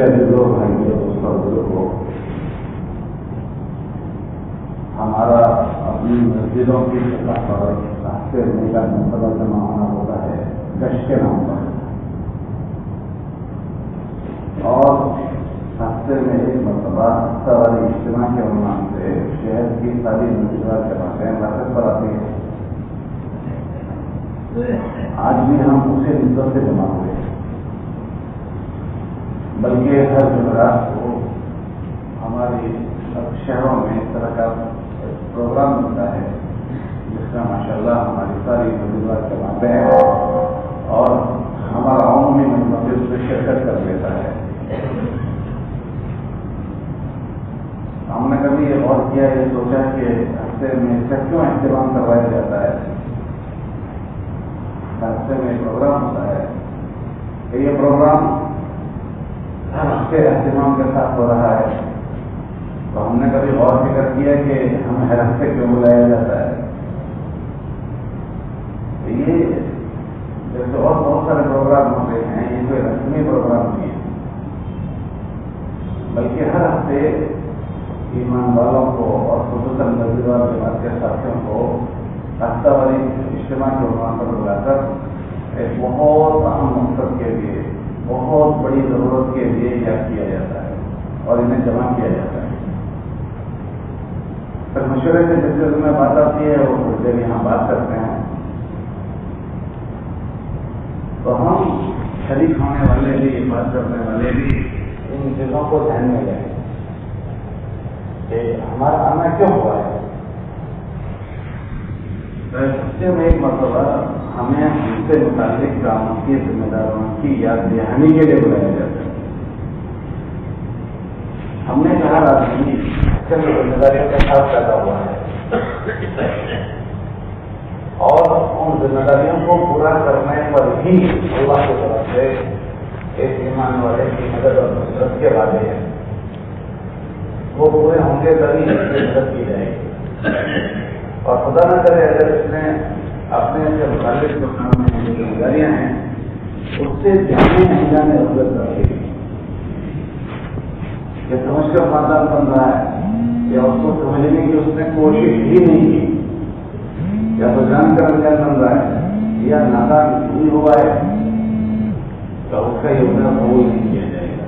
عزیزوں بھائیوں دوستوں بزرگوں، ہمارا اپنی مسجدوں کی سطح پر ہفتے میں کا مرتبہ جمع ہونا ہوتا ہے گشت کے نام پر، اور ہفتے میں ایک مرتبہ ہفتہ والی اجتماع کے عنوان سے شہر کی ساری مسجدیں جماعتیں مرکز پر آتی ہیں۔ آج بھی ہم اسی نسبت سے جمع ہوئے ہیں، بلکہ ہر جمعرات کو ہماری شہروں میں اس طرح کا پروگرام ہوتا ہے جس میں ماشاءاللہ ہماری ساری مسجدیں جماعتیں ہیں اور ہمارا عمومی مسجد اس میں شرکت کر لیتا ہے۔ ہم نے کبھی یہ غور کیا، یہ سوچا کہ ہفتے میں اس کا کیوں اہتمام کروایا جاتا ہے؟ ہفتے میں ایک پروگرام ہوتا ہے کہ یہ پروگرام ہر ہفتے اہتمام کے ساتھ ہو رہا ہے، تو ہم نے کبھی غور فکر کیا کہ ہمیں ہر ہفتے کیوں بلایا جاتا ہے؟ یہ جیسے اور بہت سارے پروگرام ہوتے ہیں، یہ کوئی رسمی پروگرام نہیں ہے، بلکہ ہر ہفتے ایمان والوں کو اور خصوصاً مسجد اور جماعت کے ساتھیوں کو ہفتہ والی اجتماع کے عنوان پر بلا کر ایک بہت اہم مقصد کے لیے، بہت بڑی ضرورت کے لیے یاد کیا جاتا ہے اور انہیں جمع کیا جاتا ہے۔ پھر مشورے سے جس جگہ میں بات آتی ہے وہ کچھ دیر یہاں بات کرتے ہیں، تو ہم شریک ہونے والے بھی، بات کرنے والے بھی ان چیزوں کو دھیان میں لیں کہ ہمارا آنا کیوں ہوا ہے۔ ہفتے میں ایک مرتبہ ہمیں ہم سے متعلق کاموں کی ذمہ داریوں کی یاد دہانی کے لیے بلایا جاتا ہے۔ ہم نے کہا آدمی ذمہ داریوں کے ساتھ پیدا ہوا ہے اور ان ذمہ داریوں کو پورا کرنے پر ہی اللہ کی طرف سے ایک ایمان والے کی مدد اور نصرت کے وعدے ہیں، وہ پورے ہوں گے تبھی مدد کی جائے گی۔ اور خدا نہ کرے اگر اس نے اپنے سے متعلق جو کام میں جو ذمہ داریاں ہیں اس سے جانے انجانے غفلت کر دی، یہ سمجھ کر خاندان بن رہا ہے یا اس کو سمجھنے کی اس نے کوشش ہی نہیں کی، یا تو جان کر انجان بن رہا ہے یا نادان بھی ہوا ہے، تو اس کا یوگدان قبول نہیں کیا جائے گا۔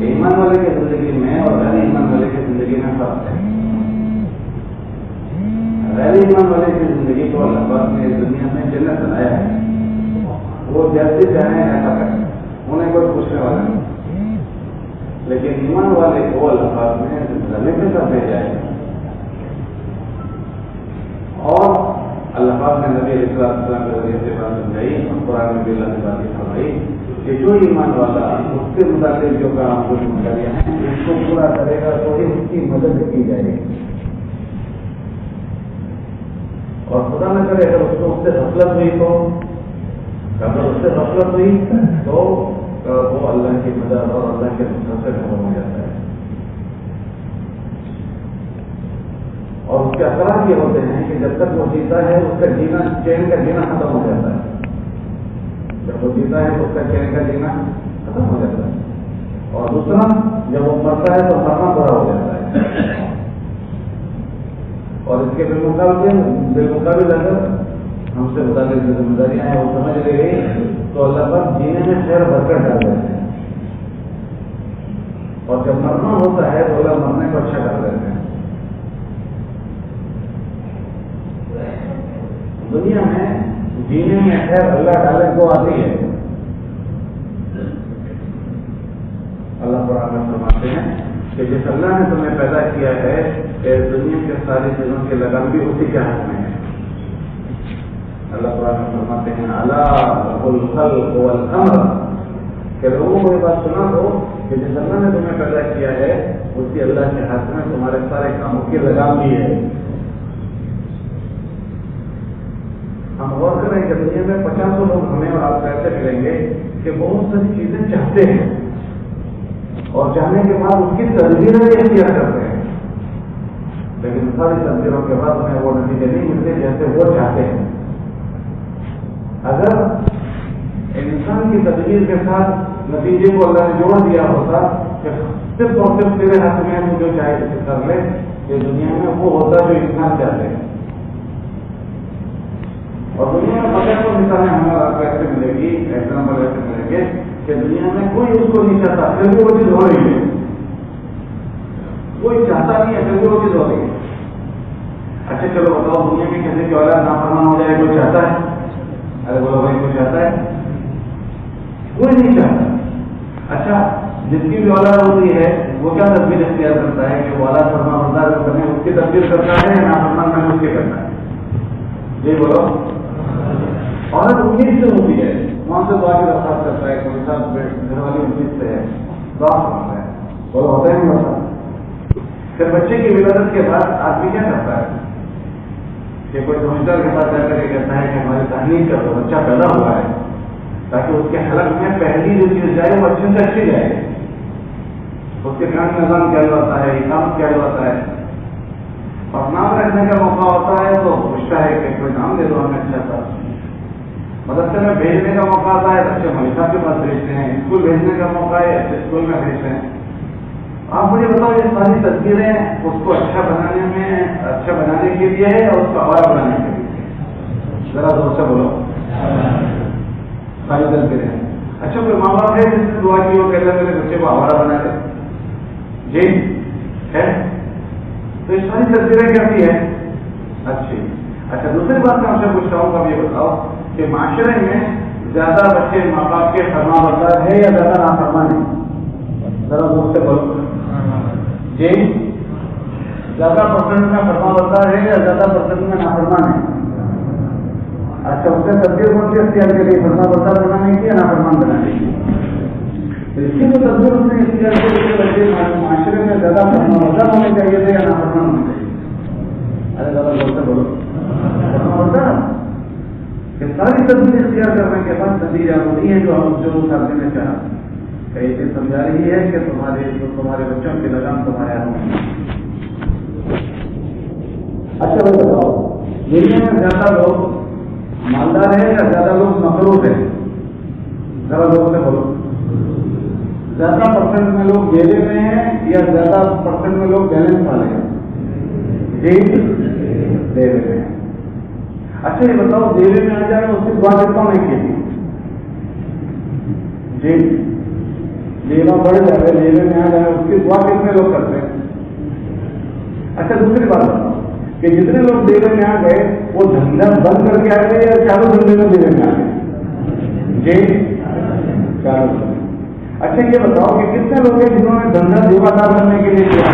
ایمان والے کی زندگی میں اور غیر ایمان والے کی زندگی میں فرق ہے۔ غیر ایمان والے کی زندگی کو اللہ پاک نے دنیا میں جنت بنایا ہے، وہ جیسے چاہیں ایسا کریں، انہیں کوئی پوچھنے والا نہیں، لیکن ایمان والے کو اللہ پاک نے زمین میں کر بھیجا ہے، اور اللہ پاک نے نبی علیہ السلام کے ذریعے سے بات سمجھائی اور قرآن میں بھی اللہ نے بات فرمائی کہ جو ایمان والا اس کے متعلق جو کام کو ذمہ داریاں ہیں اس کو پورا کرے گا تو ہی اس کی مدد کی جائے گی، اور خدا نہ کرے اگر اس سے غفلت ہوئی تو وہ اللہ کی مدد اور اللہ کے نصرت سے ختم ہو جاتا ہے، اور اس کے اثرات یہ ہوتے ہیں کہ جب تک وہ جیتا ہے اس کا جینا، چین کا جینا ختم ہو جاتا ہے، جب وہ جیتا ہے تو اس کا چین کا جینا ختم ہو جاتا ہے، اور دوسرا جب وہ مرتا ہے تو مرنا برا ہو جاتا ہے، اور اس کے بالمقابل اگر ہم سے متعلق جو ذمہ داریاں ہیں وہ سمجھ لے گئی تو اللہ پر جینے میں خیر برکت ڈال دیتے ہیں، اور جب مرنا ہوتا ہے تو اللہ مرنے کو اچھا کر دیتے ہیں۔ دنیا میں جینے میں خیر اللہ ڈالے کو آتی ہے۔ اللہ قرآن میں فرماتے ہیں کہ جس اللہ نے تمہیں پیدا کیا ہے کہ دنیا کے ساری چیزوں کے لگام بھی اسی کے ہاتھ میں ہے۔ اللہ قرآن میں فرماتے ہیں الا الخلق والامر، کہ لوگوں کو یہ بات سنا دو کہ جس اللہ نے تمہیں پیدا کیا ہے اسی اللہ کے ہاتھ میں تمہارے سارے کاموں کی لگام بھی ہے۔ ہم غور کریں کہ دنیا میں 50 لوگ ہمیں اور آپ ایسے ملیں گے کہ بہت ساری چیزیں چاہتے ہیں اور چاہنے کے بعد اس کی تدبیریں بھی اختیار کرتے ہیں، لیکن ساری تدبیروں کے بعد ہمیں وہ نتیجے نہیں ملتے جیسے وہ چاہتے ہیں۔ اگر انسان کی تدبیر کے ساتھ نتیجے کو اللہ نے جوڑ دیا ہوتا کہ صرف اور صرف تیرے ہاتھ میں تو جو چاہے اسے کر لے، یہ دنیا میں وہ ہوتا جو انسان چاہتے ہیں. اور دنیا میں پتہ کو مثالیں ہمیں آپ کو ایسے ملے گی، ایگزامپل ایسے ملیں گے کہ دنیا میں کوئی اس کو نہیں چاہتا پھر بھی وہ چیز ہو رہی ہے. کوئی چاہتا نہیں ہے پھر بھی وہ چیز ہو رہی ہے. اچھا چلو بتاؤ، دنیا میں کسی کی اولاد نافرمان ہو جائے کوئی چاہتا ہے؟ ارے بولو بھائی، کوئی چاہتا ہے؟ کوئی نہیں چاہتا. اچھا جس کی بھی اولاد ہوتی ہے وہ کیا تدبیر اختیار کرتا ہے کہ وہ اولاد فرما بردار کرنے اس کی تدبیر کرتا ہے یا نافرمان میں اس کے کرتا ہے؟ جی بولو. عورت امید سے ہوتی ہے، وہاں سے دعا کی درخواست کرتا ہے، کوئی صاحب گھر والی امید سے ہے، دعا کرتا ہے، بولو ہوتا ہے نہیں ہوتا؟ پھر بچے کی ولادت کے بعد آدمی کیا کرتا ہے کہ کوئی سمجھدار کے پاس جا کر کے کہتا ہے کہ ہماری تحریک کا تو بچہ پیدا ہوا ہے تاکہ اس کے حلق میں پہلی جو چیز جائے وہ اچھی سے اچھی جائے. اس کے کان میں اذان کیا جاتا ہے، اقامت کیا جاتا ہے، اور نام رکھنے کا موقع ہوتا ہے تو پوچھتا ہے کہ کوئی نام دے دو ہمیں اچھا سا. مدرسے میں بھیجنے کا موقع آتا ہے، بچے مولوی صاحب کے پاس بھیجتے ہیں. اسکول بھیجنے کا موقع ہے، اچھے اسکول میں بھیجتے ہیں. آپ مجھے بتاؤ یہ ساری تصویریں اس کو اچھا بنانے کے لیے ہے اور اس کو آوارہ بنانے کے لیے؟ ذرا زور سے بولو. ساری تصویریں. اچھا کوئی ماں باپ ہے جس نے دعا کی وہ کہتے ہیں میرے بچے کو آوارہ بنا دے؟ جی ہے. تو یہ ساری تصویریں کیسی ہے؟ اچھی. اچھا دوسری بات میں آپ سے پوچھتا ہوں، اب یہ بتاؤ کہ معاشرے میں زیادہ بچے ماں باپ کے فرما بردار ہے یا زیادہ نافرمان ہے؟ ذرا زور سے بولو. جی زیادہ پرسنٹ میں فرما بردار ہے یا زیادہ پرسنٹ میں نافرمان ہے؟ اچھا اس نے تدبیر کون سی اختیار کے لیے، فرما بردار بنانے کی یا نافرمان بنانے کی؟ اس کی جو تدبیر اس نے اختیار کے لیے بچے معاشرے میں زیادہ فرما بردار ہونے چاہیے تھے یا نافرمان ہونے چاہیے؟ ارے زیادہ زور سے بولو. فرما بردار. کہ ساری تدبیر اختیار کرنے کے بعد نتیجہ وہی ہے جو ساتھی نے چاہا. کہیں سے سمجھا رہی ہے کہ تمہارے بچوں کی لگام تمہارے ہاتھ میں. اچھا بھائی بتاؤ، دنیا میں زیادہ لوگ مالدار ہیں یا زیادہ لوگ مقروض ہیں؟ ذرا لوگوں سے بولو. زیادہ پرسنٹ میں لوگ دینے میں ہیں یا زیادہ پرسنٹ میں لوگ بیلنس والے ہیں؟ جی دینے میں. اچھا یہ بتاؤ، دیوے میں آ جائے اس کی دعا کرتا ہوں نہیں کی؟ جی دیوا بڑھ جائے، دیوے میں آ جائے اس کی دعا کتنے لوگ کرتے ہیں؟ اچھا دوسری بات بتاؤ کہ جتنے لوگ دیوے میں آ گئے وہ دھندا بند کر کے آ گئے یا چالو دھندے میں دیوے میں آ گئے؟ جی چالو. اچھا یہ بتاؤ کہ کتنے لوگ ہیں جنہوں نے دھندا دیوادار کرنے کے لیے کیا؟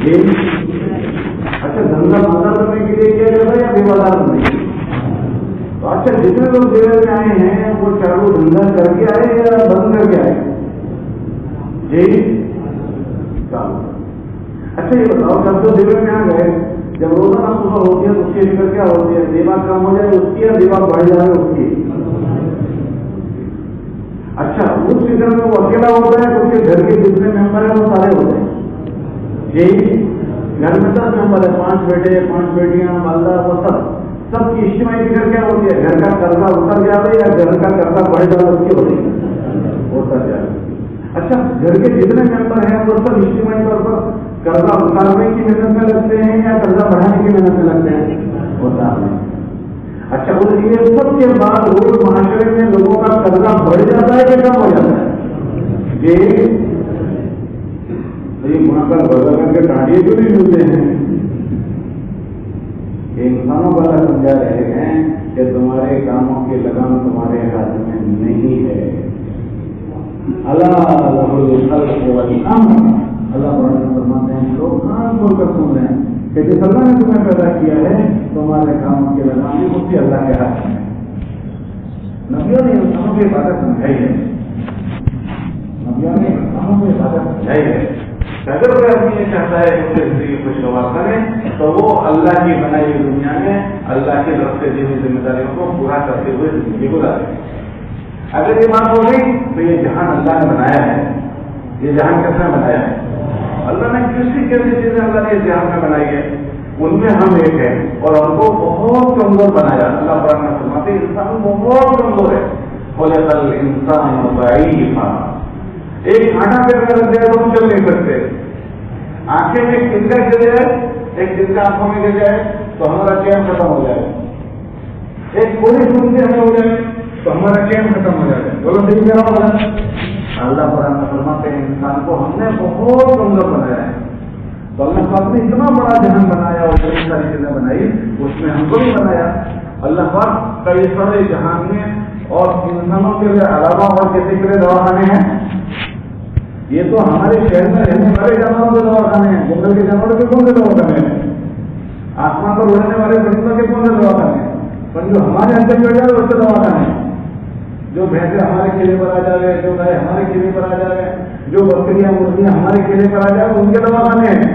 جی اچھا دھندا بندہ کرنے کے لیے کیا جاتا ہے یا دیوادار بننے کے لیے؟ تو اچھا جتنے لوگ دیوے میں آئے ہیں وہ چالو دھندا کر کے آئے یا بند کر کے آئے؟ جی چالو. اچھا یہ بتاؤ جب تو دیوے میں آ گئے، جب روزانہ صبح ہوتی ہے تو اس کی فکر کیا ہوتی ہے؟ دیوا کم ہو جائے اس کی یا دیوا بڑھ جائے اس کی؟ اچھا اس فکر میں وہ اکیلا ہوتا ہے تو اس کے گھر کے جتنے ممبر ہیں وہ سارے ہوتے ہیں؟ جی گھر میں 10 ممبر ہے، 5 بیٹے 5 بیٹیاں والدہ وہ سب کی اجتماعی فکر کیا ہوتی ہے؟ گھر کا قرضہ اتر جائے یا گھر کا قرضہ بڑھ جائے اس کی ہوتی ہے؟ اتر جائے. اچھا گھر کے جتنے ممبر ہیں وہ سب اجتماعی طور پر قرضہ اتارنے کی محنت میں لگتے ہیں یا قرضہ بڑھانے کی محنت میں لگتے ہیں؟ اتارنے. اچھا یہ سب کے بعد روز معاشرے میں لوگوں کا قرضہ بڑھ جاتا ہے کہ کم ہو جاتا ہے؟ یہ وہاں پر بدل کر کے ٹانڈیے کیوں نہیں ملتے ہیں؟ انسانوں کو اللہ سمجھا رہے ہیں کہ تمہارے کاموں کی لگام تمہارے ہاتھ میں نہیں ہے. اللہ فرماتے ہیں لوگ کان کھول کر سن رہے ہیں کہ جس اللہ نے تمہیں پیدا کیا ہے تمہارے کاموں کی لگام اسی اللہ کے ہاتھ میں. نبیوں نے انسانوں کی عبادت سمجھائی ہے، نبیوں نے انسانوں کی عبادت سمجھائی ہے. اگر کوئی آدمی یہ چاہتا ہے کہ اسے زندگی خوشگوار کرے تو وہ اللہ کی بنائی ہوئی دنیا میں اللہ کی طرف سے دی ہوئی ذمہ داریوں کو پورا کرتے ہوئے زندگی گزارے. اگر یہ بات ہو گئی تو یہ جہان اللہ نے بنایا ہے. یہ جہان کس نے بنایا ہے؟ اللہ نے کسی کیسی چیزیں اللہ نے اس جہان میں بنائی ہے. ان میں ہم ایک ہیں اور ہم کو بہت کمزور بنایا. اللہ قرآن میں فرماتے ہیں انسان بہت کمزور ہے. خلق الانسان ضعیفا. ایک آٹا پہ اگر رکھ جائے تو ہم چل نہیں سکتے. آنکھیں میں ایک تنکا گر جائے, ایک تنکا آنکھوں میں گر جائے تو ہمارا چین ختم ہو جائے. ایک کوئی سنتے ہمیں ہو جائے تو ہمارا چین ختم ہو جائے. بولو صحیح کہہ رہا ہوں. اللہ قرآن میں فرماتے ہیں انسان کو ہم نے بہت کمزور بنایا ہے. تو اللہ پاک نے اتنا بڑا جہان بنایا اور بڑی ساری چیزیں بنائی, اس میں ہم کو بھی بنایا. اللہ پاک کئی سارے جہان میں اور انسانوں کے لیے علاوہ اور کسی کے لیے دواخانے ہیں. یہ تو ہمارے شہر میں رہنے والے جانوروں کے دواخانے ہیں. جنگل کے جانوروں کے کون سے دواخانے ہیں؟ آسمان پر اڑنے والے پرندوں کے کون سے دواخانے ہیں؟ پر جو ہمارے اندر بیٹھ جائے اس کے دواخانے ہیں. جو بھینسیں ہمارے قلعے پر آ جائے, جو گائے ہمارے قلعے پر آ جائے, جو بکریاں مرغیاں ہمارے قلعے پر آ جائے ان کے دواخانے ہیں.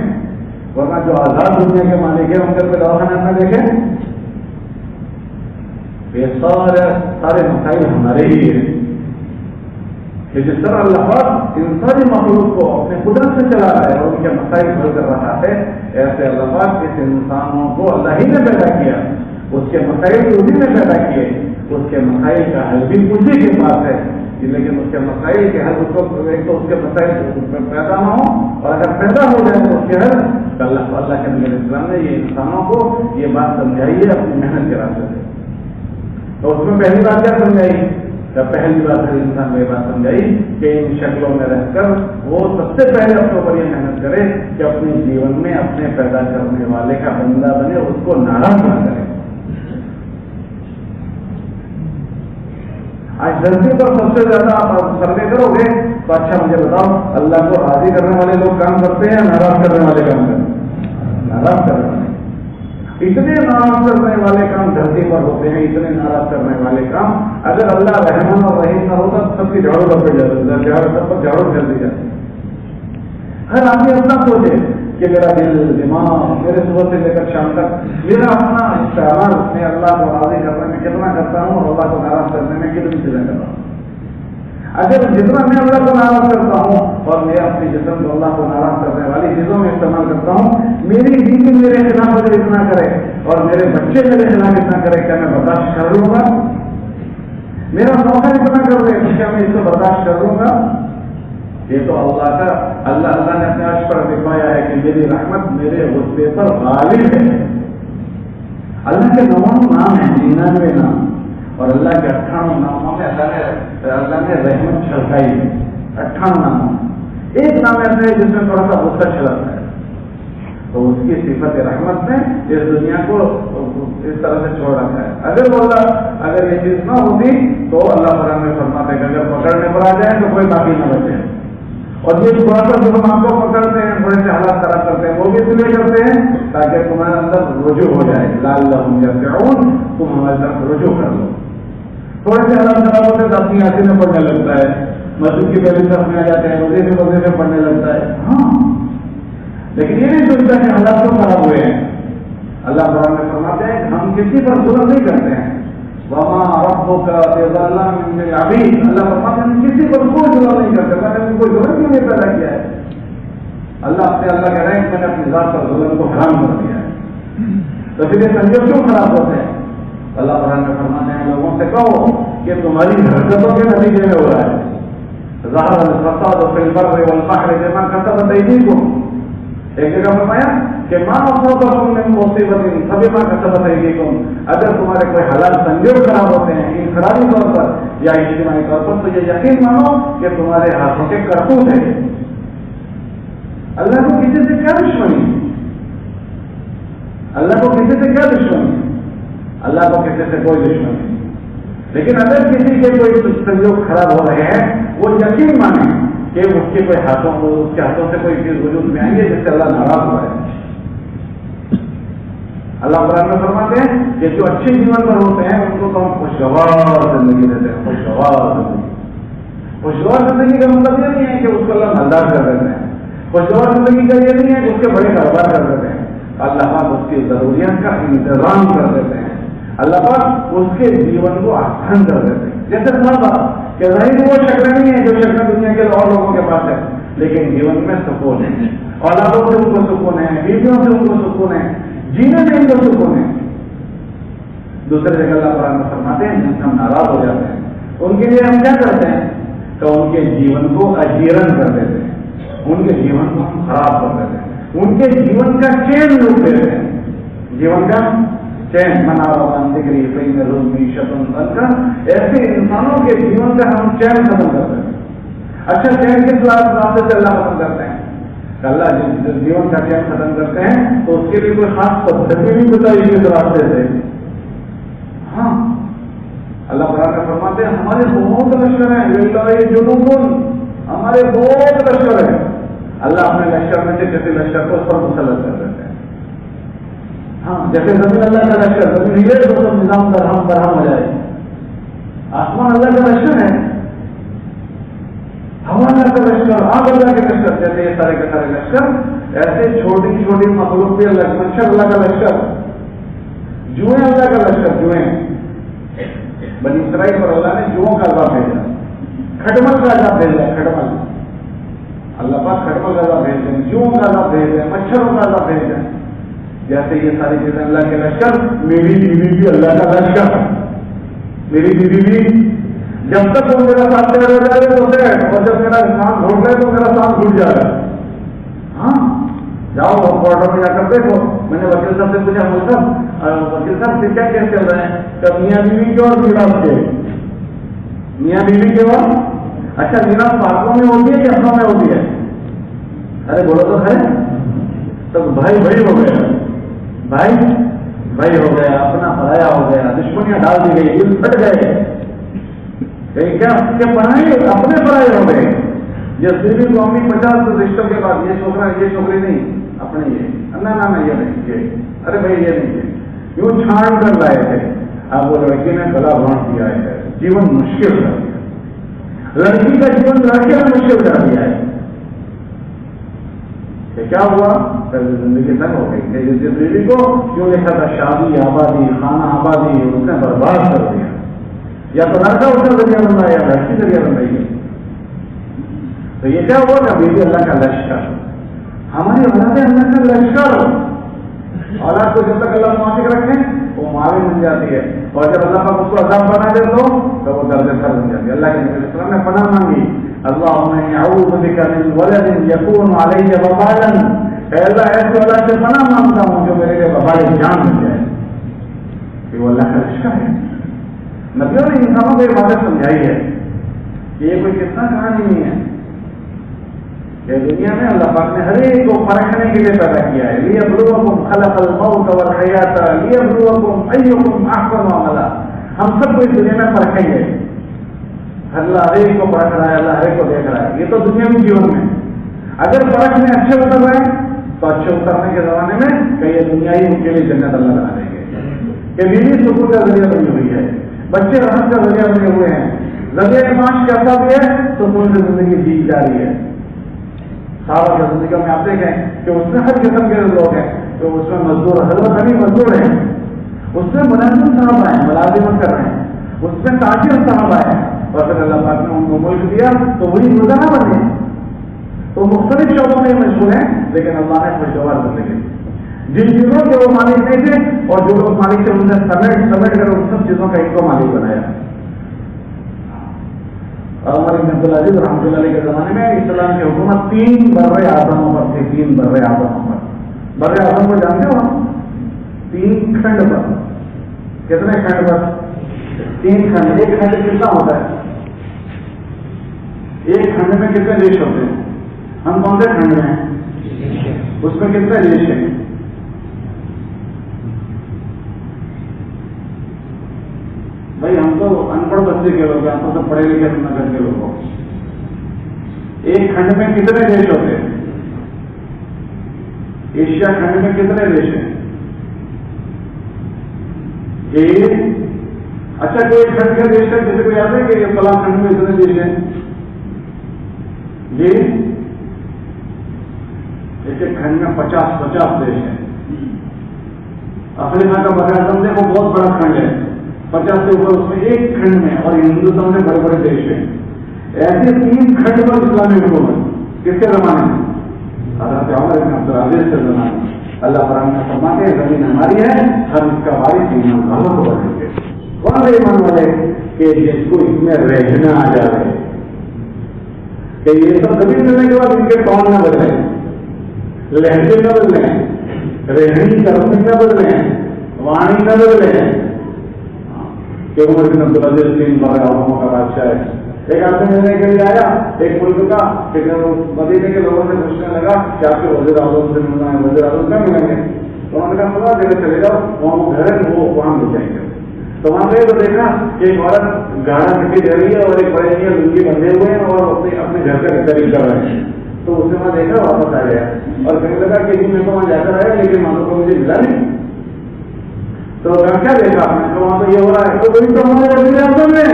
ورنہ جو آزاد دنیا کے مالک ہیں ان کے کوئی دواخانے میں دیکھیں. یہ سارے مسائل ہمارے ہی ہیں کہ جس طرح اللہ پاک ان ساری مخلوق کو اپنے قدرت سے چلا رہا ہے اور ان کے مسائل حل کر رہا ہے, ایسے اللہ پاک اس انسانوں کو اللہ ہی نے پیدا کیا. اس کے مسائل بھی اسی نے پیدا کیے. اس کے مسائل کا حل بھی اسی کے پاس ہے. لیکن اس کے مسائل کے حل ایک تو اس کے مسائل پیدا نہ ہو, اور اگر پیدا ہو جائے تو اس کے حل اللہ کے نبی اسلام نے یہ انسانوں کو یہ بات سمجھائی ہے اپنی محنت کے راستے سے. تو اس میں پہلی بات کیا سمجھائی؟ پہلی بات ہے انسان کو یہ بات سمجھائی کہ ان شکلوں میں رہ کر وہ سب سے پہلے اپنے اوپر یہ محنت کرے کہ اپنے جیون میں اپنے پیدا کرنے والے کا بندہ بنے, اس کو ناراض نہ کرے. آج دھرتی پر سب سے زیادہ آپ سروے کرو گے تو اچھا مجھے بتاؤ, اللہ کو راضی کرنے والے لوگ کام کرتے ہیں, ناراض کرنے والے کام کرتے ہیں؟ ناراض کرنے والے. اتنے ناراض کرنے والے کام دھرتی پر ہوتے ہیں, اتنے ناراض کرنے والے کام. اگر اللہ رحمان اور رحیم نہ ہوتا تو سب کی جھاڑو پر پڑ جاتا, سب پر جھاڑو کر دی جاتی. ہر آدمی اپنا سوچے کہ میرا دل دماغ میرے صبح سے لے کر شام تک میرا اپنا استعمال میں اللہ کو راضی کرنے میں کتنا کرتا ہوں اور اللہ کو ناراض کرنے میں کتنی چیزیں کرتا ہوں. اگر جتنا میں اللہ کو ناراض کرتا ہوں اور میں اپنے جسم کو اللہ کو ناراض کرنے والی چیزوں میں استعمال کرتا ہوں, میری بیوی میرے خلاف اگر اتنا کرے اور میرے بچے میرے خلاف اتنا کرے, کیا میں برداشت کر لوں گا؟ میرا موقع اتنا کر دے کیا میں اس کو برداشت کر لوں گا؟ یہ تو اللہ نے اپنے عرش پر دکھایا ہے کہ میری رحمت میرے غصے پر غالب ہے. اللہ کے 99 نام ہیں, 99 نام, اور اللہ کے 98 ناموں میں اللہ نے رحمت چھلکائی ہے. 98 نام, ایک نام ایسا ہے جس میں تھوڑا سا غصہ چھلکتا ہے, تو اس کی صفت رحمت نے اس دنیا کو اس طرح سے چھوڑ رکھا ہے. اگر یہ چیز نہ ہوتی تو اللہ قرآن میں فرماتے کہ اگر پکڑنے پر آ جائے تو کوئی باقی نہ بچے. اور یہ تھوڑا سا جو ہم آپ کو پکڑتے ہیں, تھوڑے سے حالات خراب کرتے ہیں, وہ بھی اس لیے کرتے ہیں تاکہ تمہارے اندر رجوع ہو جائے. لعلہم یرجعون, تم ہماری طرف رجوع کر لو. تھوڑے سے حالات خراب ہوتے ہیں اپنی آنکھیں میں پڑھنے لگتا ہے, مسجد کی پہلی طرف میں آ جاتے ہیں, روزے سے وزے سے پڑھنے لگتا ہے. ہاں, لیکن یہ نہیں سوچتا کہ حالات تو خراب ہوئے ہیں. اللہ قرآن میں فرماتے ہیں کہ ہم کسی پر ظلم نہیں کرتے ہیں. وما ربک بظلام للعبید, اللہ فرماتے ہیں ہم کسی پر کوئی ظلم نہیں کرتے. میں نے کوئی ظلم کیوں نہیں پیدا کیا ہے؟ اللہ کہہ رہے ہیں کہ میں نے اپنی ذات پر ظلم کو حرام کر دیا ہے. تو پھر یہ سنجر کیوں خراب ہوتے ہیں؟ اللہ قرآن میں فرماتے ہیں لوگوں سے کہو کہ تمہاری حرکتوں کے نتیجے میں ہو رہا ہے. ظاہر الفساد فی البر والبحر بما کسبت ایدیکم. ایک جگہ فرمایا کہ ما اصابکم من مصیبت فبما کسبت ایدیکم. اگر تمہارے کوئی حالات سنجر خراب ہوتے ہیں انفرادی طور پر یا اجتماعی طور پر, تو یہ یقین مانو کہ تمہارے ہاتھوں کے کرتوت ہیں. اللہ کو کسی سے کیا دشمنی؟ اللہ کو کسی سے کیا دشمنی؟ اللہ کو کسی سے کوئی دشمنی نہیں. لیکن اگر کسی کے کوئی سنجوگ خراب ہو رہے ہیں, وہ یقین مانے کہ اس کے کوئی ہاتھوں کو, اس کے ہاتھوں سے کوئی چیز وجود میں آئی ہے جس سے اللہ ناراض ہوا ہے. اللہ قرآن میں فرماتے ہیں کہ جو اچھے جیون پر ہوتے ہیں ان کو تو ہم خوشگوار زندگی دیتے ہیں. خوشگوار زندگی کا مطلب یہ نہیں ہے کہ اس کو اللہ مالدار کر دیتے ہیں. خوشگوار زندگی کا یہ نہیں ہے کہ اس کے بڑے کاروبار کر دیتے ہیں. اللہ پاک اس کی ضروریات کا انتظام کر دیتے ہیں. اللہ پاک اس کے جیون کو آسان کر دیتے ہیں. جیسے صحابہ کہ ظاہر وہ شکلیں نہیں ہیں جو شکلیں دنیا کے اور لوگوں کے پاس ہے, لیکن جیون میں سکون ہے, اولادوں سے ان کو سکون ہے, بیویوں سے ان کو سکون ہے, جینے میں ان کو سکون ہے. دوسرے جگہ اللہ قرآن میں فرماتے ہیں جن سے ہم ناراض ہو جاتے ہیں ان کے لیے ہم کیا کرتے ہیں تو ان کے جیون کو اجیرن کر دیتے ہیں, ان کے جیون کو ہم خراب کر دیتے ہیں, ان کے جیون کا چین روک دیتے ہیں. جیون کا چین منا ذکری فین روزی شتن بن کر ایسے انسانوں کے جیون کا ہم چین ختم کرتے ہیں. اچھا چین کس راستے سے اللہ ختم کرتے ہیں؟ اللہ جس جیون کا چین ختم کرتے ہیں تو اس کے لیے کوئی خاص پدھتی نہیں بتائی اس راستے سے. ہاں اللہ تعالیٰ فرماتے ہیں ہمارے بہت لشکر ہیں, جنوب ہمارے بہت لشکر ہیں. اللہ اپنے لشکر میں سے کسی لشکر کو اس پر مسلط کر دیتے ہیں. ہاں جیسے زمین اللہ کا لشکر, زمین ہلے تو سب نظام برہم ہو جائے. آسمان اللہ کا لشکر ہے, ہوا اللہ کا لشکر, آگ اللہ کے لشکر. جیسے یہ سارے کے سارے لشکر ایسے چھوٹی چھوٹی مخلوق بھی مچھر اللہ کا لشکر, جوئیں اللہ کا لشکر. جوئیں بنی اسرائیل پر اللہ نے جوؤں کا عذاب بھیجا, کھٹمل کا عذاب بھیجا. کھٹمل اللہ پاک کھٹمل کا عذاب بھیج دیں, جوؤں کا عذاب بھیج دیں, مچھروں کا عذاب بھیج دیں. جیسے یہ ساری چیزیں اللہ کے لشکر, میری بیوی بھی اللہ کا لشکر. میری بیوی بھی جب تک وہ میرا ساتھ دے رہے جا رہے ہوتے ہیں اور جب میرا سانس گھوٹ رہے تو میرا سانس گھٹ جا رہا ہے. ہاں جاؤ کوارٹر میں جا کر دیکھو. میں نے وکیل صاحب سے پوچھا, وکیل صاحب سے کیا کیس چل رہے ہیں؟ کہ میاں بیوی کے اور میراث کے. میاں بیوی کے اور اچھا میراث پاکوں میں ہوتی ہے کہ اپنوں میں ہوتی ہے؟ ارے بولو تو ہے. تو بھائی بھائی ہو گیا, بھائی بھائی ہو گیا, اپنا پرایا ہو گیا, دشمنیاں ڈال دی گئی, دل پھٹ گئے. کیا پڑھائی اپنے پرائے ہو گئے. جس بیوی کو امی 50 رشتوں کے بعد یہ چھوکرا یہ چھوکری نہیں, اپنے یہ نہ یہ نہیں یہ, ارے بھائی یہ نہیں ہے, یوں چھان کر لائے تھے. اب وہ لڑکی نے گلا بھونٹ دیا ہے, جیون مشکل کر دیا. لڑکی کا جیون لڑکے نے مشکل کر دیا ہے. کیا ہوا؟ زندگی تنگ ہو گئی. جس بیوی کو کیوں لکھا تھا شادی آبادی خانہ آبادی, اس نے برباد کر دیا. یا تو لڑکا اس کا ذریعہ بن رہا ہے یا لڑکی ذریعہ بن رہی ہے. تو یہ کیا ہوا کہ بیوی اللہ کا لشکر, ہماری اولاد اللہ کا لشکر. اولاد کو جب تک اللہ موافق رکھے وہ معاون بن جاتی ہے, اور جب اللہ پاک اس کو عذاب بنا دے تو وہ درد سر بن جاتی ہے. اللہ کے نبی علیہ السلام نے پناہ مانگی, اللہم انی اعوذ بک من ولد یکون علی وبالا, اے اللہ ایسے اولاد سے پناہ مانگتا ہوں جو میرے لیے وبال جان بن جائے. کہ وہ اللہ کا لشکر ہے. نبیوں نے انسانوں کو یہ باتیں سمجھائی ہے کہ یہ کوئی کتنا کہانی نہیں ہے. کہ دنیا میں اللہ پاک نے ہر ایک کو پرکھنے کے لیے پیدا کیا ہے. لیبلوکم خلق الموت والحیات لیبلوکم ایکم احسن عملا. ہم سب کو اس دنیا میں پرکھیں گے. اللہ ہر ایک کو پرکھ رہا ہے, اللہ ہر ایک کو دیکھ رہا ہے. یہ تو دنیا میں جیون میں اگر پرکھ میں اچھے اتر رہے ہیں تو اچھے اترنے کے زمانے میں کہ یہ دنیا ہی ان کے لیے جنت اللہ بنا دیں گے. کہ بیوی سکون کا ذریعہ بنی ہوئی ہے, بچے رحمت کا ذریعہ بنے ہوئے ہیں, ذریعہ معاش کیسا بھی ہے تو کون سی زندگی جی جا رہی ہے. صحابہ کی زندگی میں آپ دیکھیں کہ اس میں ہر قسم کے لوگ ہیں. تو اس میں مزدور حضرت علی مزدور ہیں, اس میں ملازم صاحب آئے ملازمت کر رہے ہیں, اس میں تاجر صاحب آئے, اور پھر اللہ پاک نے ان کو ملک دیا تو وہی روزانہ بنے. تو مختلف شعبوں میں مشغول ہیں, لیکن اللہ نے خوشگوار زندگی. جن چیزوں کے وہ مالک نہیں تھے اور جو لوگ مالک تھے ان نے سمیٹ کر ان سب چیزوں کا ایک کو مالک بنایا. عمر بن عبدالعزیز رحمۃ اللہ علیہ کے زمانے میں اسلام کی حکومت 3 بر اعظموں پر تھی. 3 بر اعظموں پر. بر اعظم کو جانتے ہو ہم؟ 3 کھنڈ پر. کتنے کھنڈ پر؟ 3 کھنڈ. ایک کھنڈ کتنا ہوتا ہے؟ ایک کھنڈ میں کتنے دیش ہوتے ہیں؟ ہم کون سے کھنڈ میں ہیں؟ اس میں کتنے دیش ہیں؟ بھائی ہم تو ان پڑھ بچے کے لوگ ہیں, ہم تو پڑھے لکھے نگر کے لوگ. ایک کھنڈ میں کتنے دیش ہوتے ہیں؟ ایشیا کھنڈ میں کتنے دیش ہیں؟ اچھا کوئی کھنڈ کا دیش ہے جیسے کوئی یاد ہے کہ یہ فلاں کھنڈ میں اتنے دیش ہیں جی؟ ایک ایک کھنڈ میں 50 دیش ہیں. افریقہ کا بر اعظم دیکھو بہت بڑا کھنڈ ہے, 50 سے اوپر اس میں ایک کھنڈ میں, اور ہندوستان میں بڑے بڑے دیش ہیں. ایسے 3 کھنڈ پر اسلامی حکومت کس کے زمانے میں؟ حضرت عمر بن عبدالعزیز کے زمانے میں. اللہ قرآن میں فرماتے ہیں زمین ہماری ہے، ہم اس کا وارث ایمان والوں کو بنیں گے۔ کون سے ایمان والے؟ کہ جس کو اس میں رہنا آ جائے، کہ یہ سب کبھی ملنے کے بعد ان کے ٹون نہ بدلیں، لہجے نہ بدلیں، رہنی کرنی نہ بدلیں، وانی نہ بدلیں، کہ عمر بن عبدالعزیز تین بادشاہوں کا بادشاہ ہے۔ ایک آدمی ملنے کے لیے آیا ایک ملک کا، مدینے کے لوگوں سے پوچھنے لگا کہ آپ کے وزیر اعظم سے ملنا ہے، وزیر اعظم کیا ملیں گے؟ تو انہوں نے کہا سنا جگہ چلے جاؤ، وہاں گھر ہے وہ وہاں مل جائیں گے۔ تو وہاں پہ تو دیکھا کہ ایک عورت گاڑا کٹی دے رہی ہے اور ایک بڑے لنگی بندھے ہوئے ہیں اور اپنے گھر کا خرید کر رہے ہیں۔ تو اسے وہاں دیکھا واپس آ گیا اور کہنے لگا کہ میں تو وہاں جا کر آیا لیکن مانو کو مجھے ملا نہیں۔ تو کیا دیکھا آپ نے؟ تو وہاں تو یہ ہو رہا ہے، تو وہی تو ہمارے وزیر اعظم میں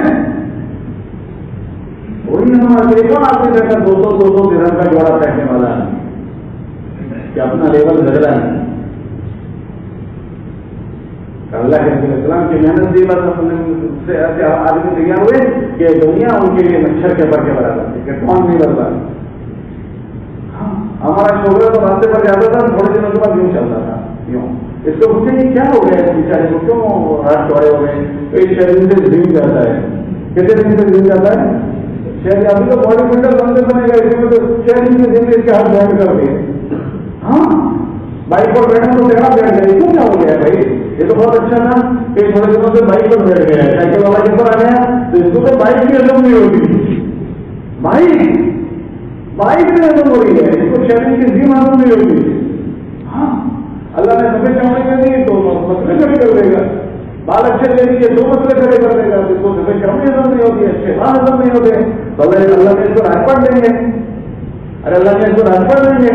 وہی ہمارے کون آدمی دیکھا 200 درہم کا جوڑا پہننے والا ہے کہ اپنا لیول بدلا ہے۔ اللہ کے رسول السلام کی محنت دی بس سے ایسے آدمی تیار ہوئے کہ دنیا ان کے لیے مچھر کے بر کے برابر تھی کہ کون نہیں بدلا۔ ہمارا شوگر تو راستے پر جاتا تھا، تھوڑے دنوں کے بعد یوں چلتا تھا، یوں اس کو پوچھتے ہیں کیا ہو گیا بیچارے کو، کیوں ہاتھ چوڑے ہو گئے؟ تو اس شریر سے زمین جاتا ہے، کتنے دن سے زمین جاتا ہے؟ شہری ابھی تو باڈی بلڈر بنتے بنے گا، اس میں تو شہری کی زندگی اس کے ہاتھ بیٹھ کر دیے۔ ہاں بائک پر بیٹھا تو ٹیڑھا بیٹھ گیا، کیوں کیا ہو گیا بھائی؟ یہ تو بہت اچھا تھا کہ تھوڑے دنوں سے بائک پر بیٹھ گیا، سائیکل والا کے پر آ گیا تو اس کو تو بائک کی عزم نہیں ہوتی، بائک میں عزم ہو رہی ہے، اس کو شہری کی زم عزم نہیں ہوتی۔ ہاں اللہ نے سفید چمڑی میں دی تو مسئلے کھڑے کر دے گا، بال اچھے لے لیجیے دو مسئلے کھڑے کر دے گا، جس کو سفید چمڑی عزم نہیں ہوتی، اچھے بال عزم نہیں ہوتے تو اللہ نے اس کو راج پڑھ دیں گے، ارے اللہ نے اس کو راج پڑھ دیں گے۔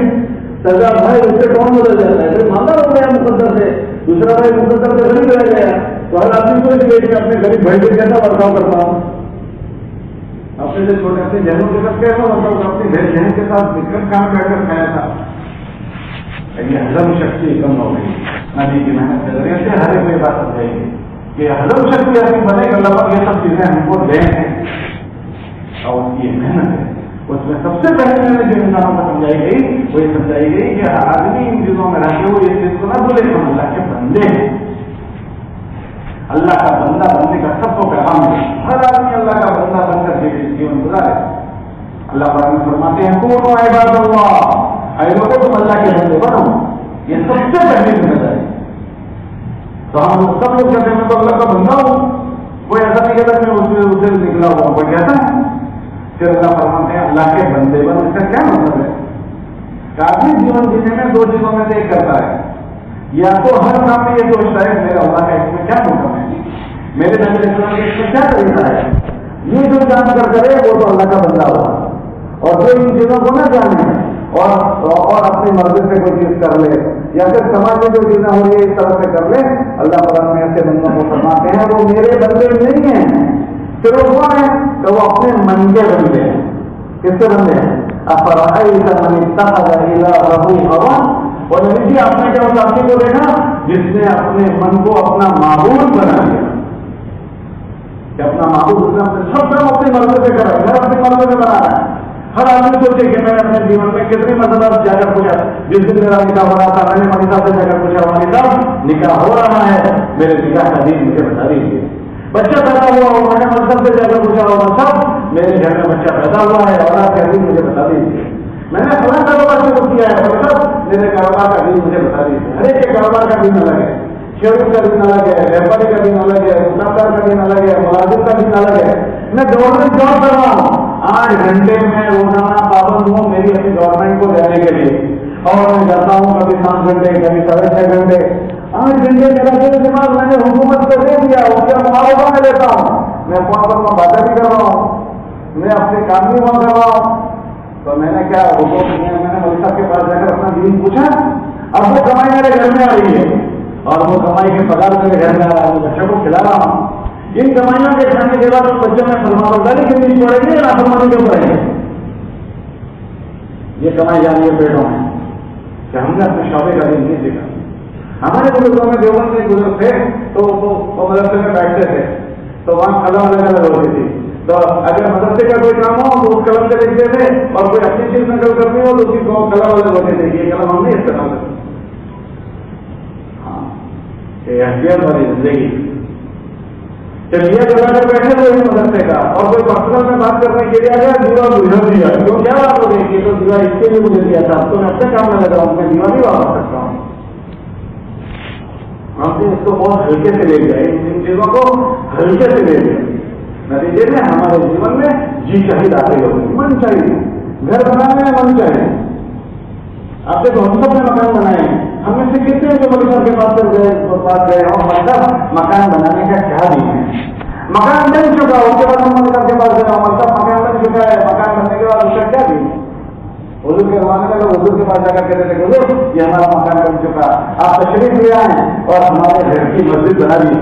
سزا بھائی اس سے کون بدل جاتا ہے؟ پھر ماندار ہو گیا مقدر سے، دوسرا بھائی مقدر سے غریب رہ گیا، تو ہر آدمی کو اس لیے میں اپنے غریب بھائی سے کیسا برتاؤ کرتا ہوں، اپنے سے چھوٹے اپنی بہنوں کے ساتھ کیسا برتاؤ کرتا، اپنی بہن کے ساتھ دقت کام بیٹھ کر کھایا تھا۔ یہ ہضم شکتی کم ہو گئی نبی کی محنت کے ذریعے سے، ہر ایک بات سمجھائے گی کہ ہضم شکتی ایسی بنے کہ اللہ یہ سب چیزیں ہم کو دیں ہیں اور اس کی محنت ہے۔ اس میں سب سے پہلے میں نے جو انسانوں کو سمجھائی گئی وہ یہ سمجھائی گئی کہ آدمی ان چیزوں میں رہتے ہوئے اس چیز کو نہ بولے ہم اللہ کے بندے ہیں، اللہ کا بندہ بننے کا سب کو پیغام ہے، ہر آدمی اللہ کا بندہ بن کر جیون گزارے۔ اللہ پاک فرماتے ہیں کونوا عباد اللہ، اے لوگوں تم اللہ کے بندے بنو، یہ سب سے پہلی ذمہ داری۔ تو ہم سب لوگ کہتے ہیں میں تو اللہ کا بندہ ہوں، کوئی ایسا نہیں کہتا میں اسے نکلا ہوا، کوئی کہتا ہے؟ پھر اللہ فرماتے ہیں اللہ کے بندے بن، اس کا کیا مطلب ہے؟ کافی جیون جینے میں دو چیزوں میں سے ایک کرتا ہے، یا تو ہر کام میں یہ سوچتا ہے میرا اللہ کا اس میں کیا مطلب ہے، میرے نبی علیہ السلام اس میں کیا طریقہ ہے، یہ جو جان کر کرے وہ تو اللہ کا بندہ ہوا، اور جو ان چیزوں کو نہ جانے اور اپنی مرضی سے کوئی چیز کر لے یا پھر سماج میں جو چیزیں ہو رہی ہے اس طرح سے کر لے، اللہ تعالیٰ نے ایسے بندوں کو فرماتے ہیں وہ میرے بندے نہیں ہیں۔ پھر وہ کون ہے کہ وہ اپنے من کے بندے ہیں۔ کس کے بندے ہیں؟ افرأیت من اتخذ الہہ ہوا، اور نبی جی آپ نے کیا اس آدمی کو دیکھا جس نے اپنے من کو اپنا معبود بنا لیا، کہ اپنا معبود اس نے سب کام اپنی مرضی سے کرا، گھر اپنی مرضی سے بنا رہا ہے۔ ہر آدمی سوچے کہ میں نے اپنے جیون میں کتنی مرتبہ جا کر پوچھا، جس دن میرا نکاح ہو رہا تھا میں نے مالی صاحب سے جا کر پوچھا مالی صاحب نکاح ہو رہا ہے، میرے نکاح کا دن مجھے بتا دیجیے۔ بچہ پیدا ہوا ہو میں نے مذہب سے جا کر پوچھا ہوگا صاحب میرے گھر میں بچہ پیدا ہوا ہے اور آپ کا دن مجھے بتا دیجیے۔ میں نے فلاں کاروبار شروع کیا ہے اور صاحب میرے کاروبار کا دن مجھے بتا دیجیے۔ ہر ایک کے کاروبار کا دن الگ ہے، شیئرنگ کا دن الگ ہے، ویپاری کا دن الگ ہے، دفتر کا دن الگ ہے، ملازم کا دن الگ ہے۔ میں گورنمنٹ جاب کر رہا ہوں، 8 گھنٹے میں روزانہ پابند ہوں میری اپنی گورنمنٹ کو دینے کے لیے، اور میں جاتا ہوں کبھی 7 گھنٹے کبھی 6.5 گھنٹے، 8 گھنٹے میرا میرے دماغ میں نے حکومت کو دے دیا، اس کا معاوضہ میں لیتا ہوں، میں فون پر میں باتیں بھی کر رہا ہوں، میں اپنے کام بھی وہاں کر رہا ہوں۔ تو میں نے کیا حکومت میں نے مولوی صاحب کے پاس جا کر اپنا دین پوچھا، اب وہ کمائی میرے گھر میں آ رہی ہے اور وہ کمائی کے پگار میرے گھر میں آ رہا ہے، میں بچوں کو کھلا رہا ہوں۔ ان کمائیوں کے کھانے کے بعد بچوں میں فرمانبرداری کرنی پڑے گی یا نافرمانی کیوں پڑے گی؟ یہ کمائی جانی ہے پیٹوں میں کہ ہم نے اپنے شعبے کا دن نہیں سیکھا۔ ہمارے بزرگوں میں دیوبند کے بزرگ تھے تو وہ مدرسے میں بیٹھتے تھے تو وہاں قلم الگ ہوتی تھی، تو اگر مدرسے کا کوئی کام ہو تو اس قلم سے لکھتے تھے اور کوئی اچھی چیز نقل کرنی ہو تو اس کی قلم الگ ہوتی تھی، یہ قلم ہم نہیں استعمال کرتے۔ احتیاط والی زندگی. چلیے جگہ پہ بیٹھے تو ہی مدرسے کا, اور کوئی پرسنل میں بات کرنے کے لیے آ گیا دیوا بجھا دیا, کیوں کیا بات ہو گئی کہ تو دیوا اس کے لیے مجھے دیا تھا, تو میں اپنے کام میں لگا ہوں, میں دیوا نہیں واپس سکتا ہوں. ہم نے اس کو بہت ہلکے سے لے لیا, ان چیزوں کو ہلکے سے لے لیا. نتیجے میں ہمارے جیون میں جی چاہیے آتے ہوگی, من چاہیے, گھر بنانے میں من چاہیے. آپ دیکھو ہم سب نے مکان بنائے, ہم میں سے کتنے جو مریضوں کے پاس گئے اور مطلب مکان بنانے کا کیا دن ہے. مکان بن چکا, اس کے بعد ہم مریضوں کے پاس گئے مطلب مکان بن چکا ہے, مکان بننے کے بعد اس کا کیا دن ہے. حضور کے زمانے میں لوگ حضور کے پاس جا کر کہتے تھے حضور یہ ہمارا مکان بن چکا, آپ تشریف لے آئے اور ہمارے گھر کی مسجد بنا دی.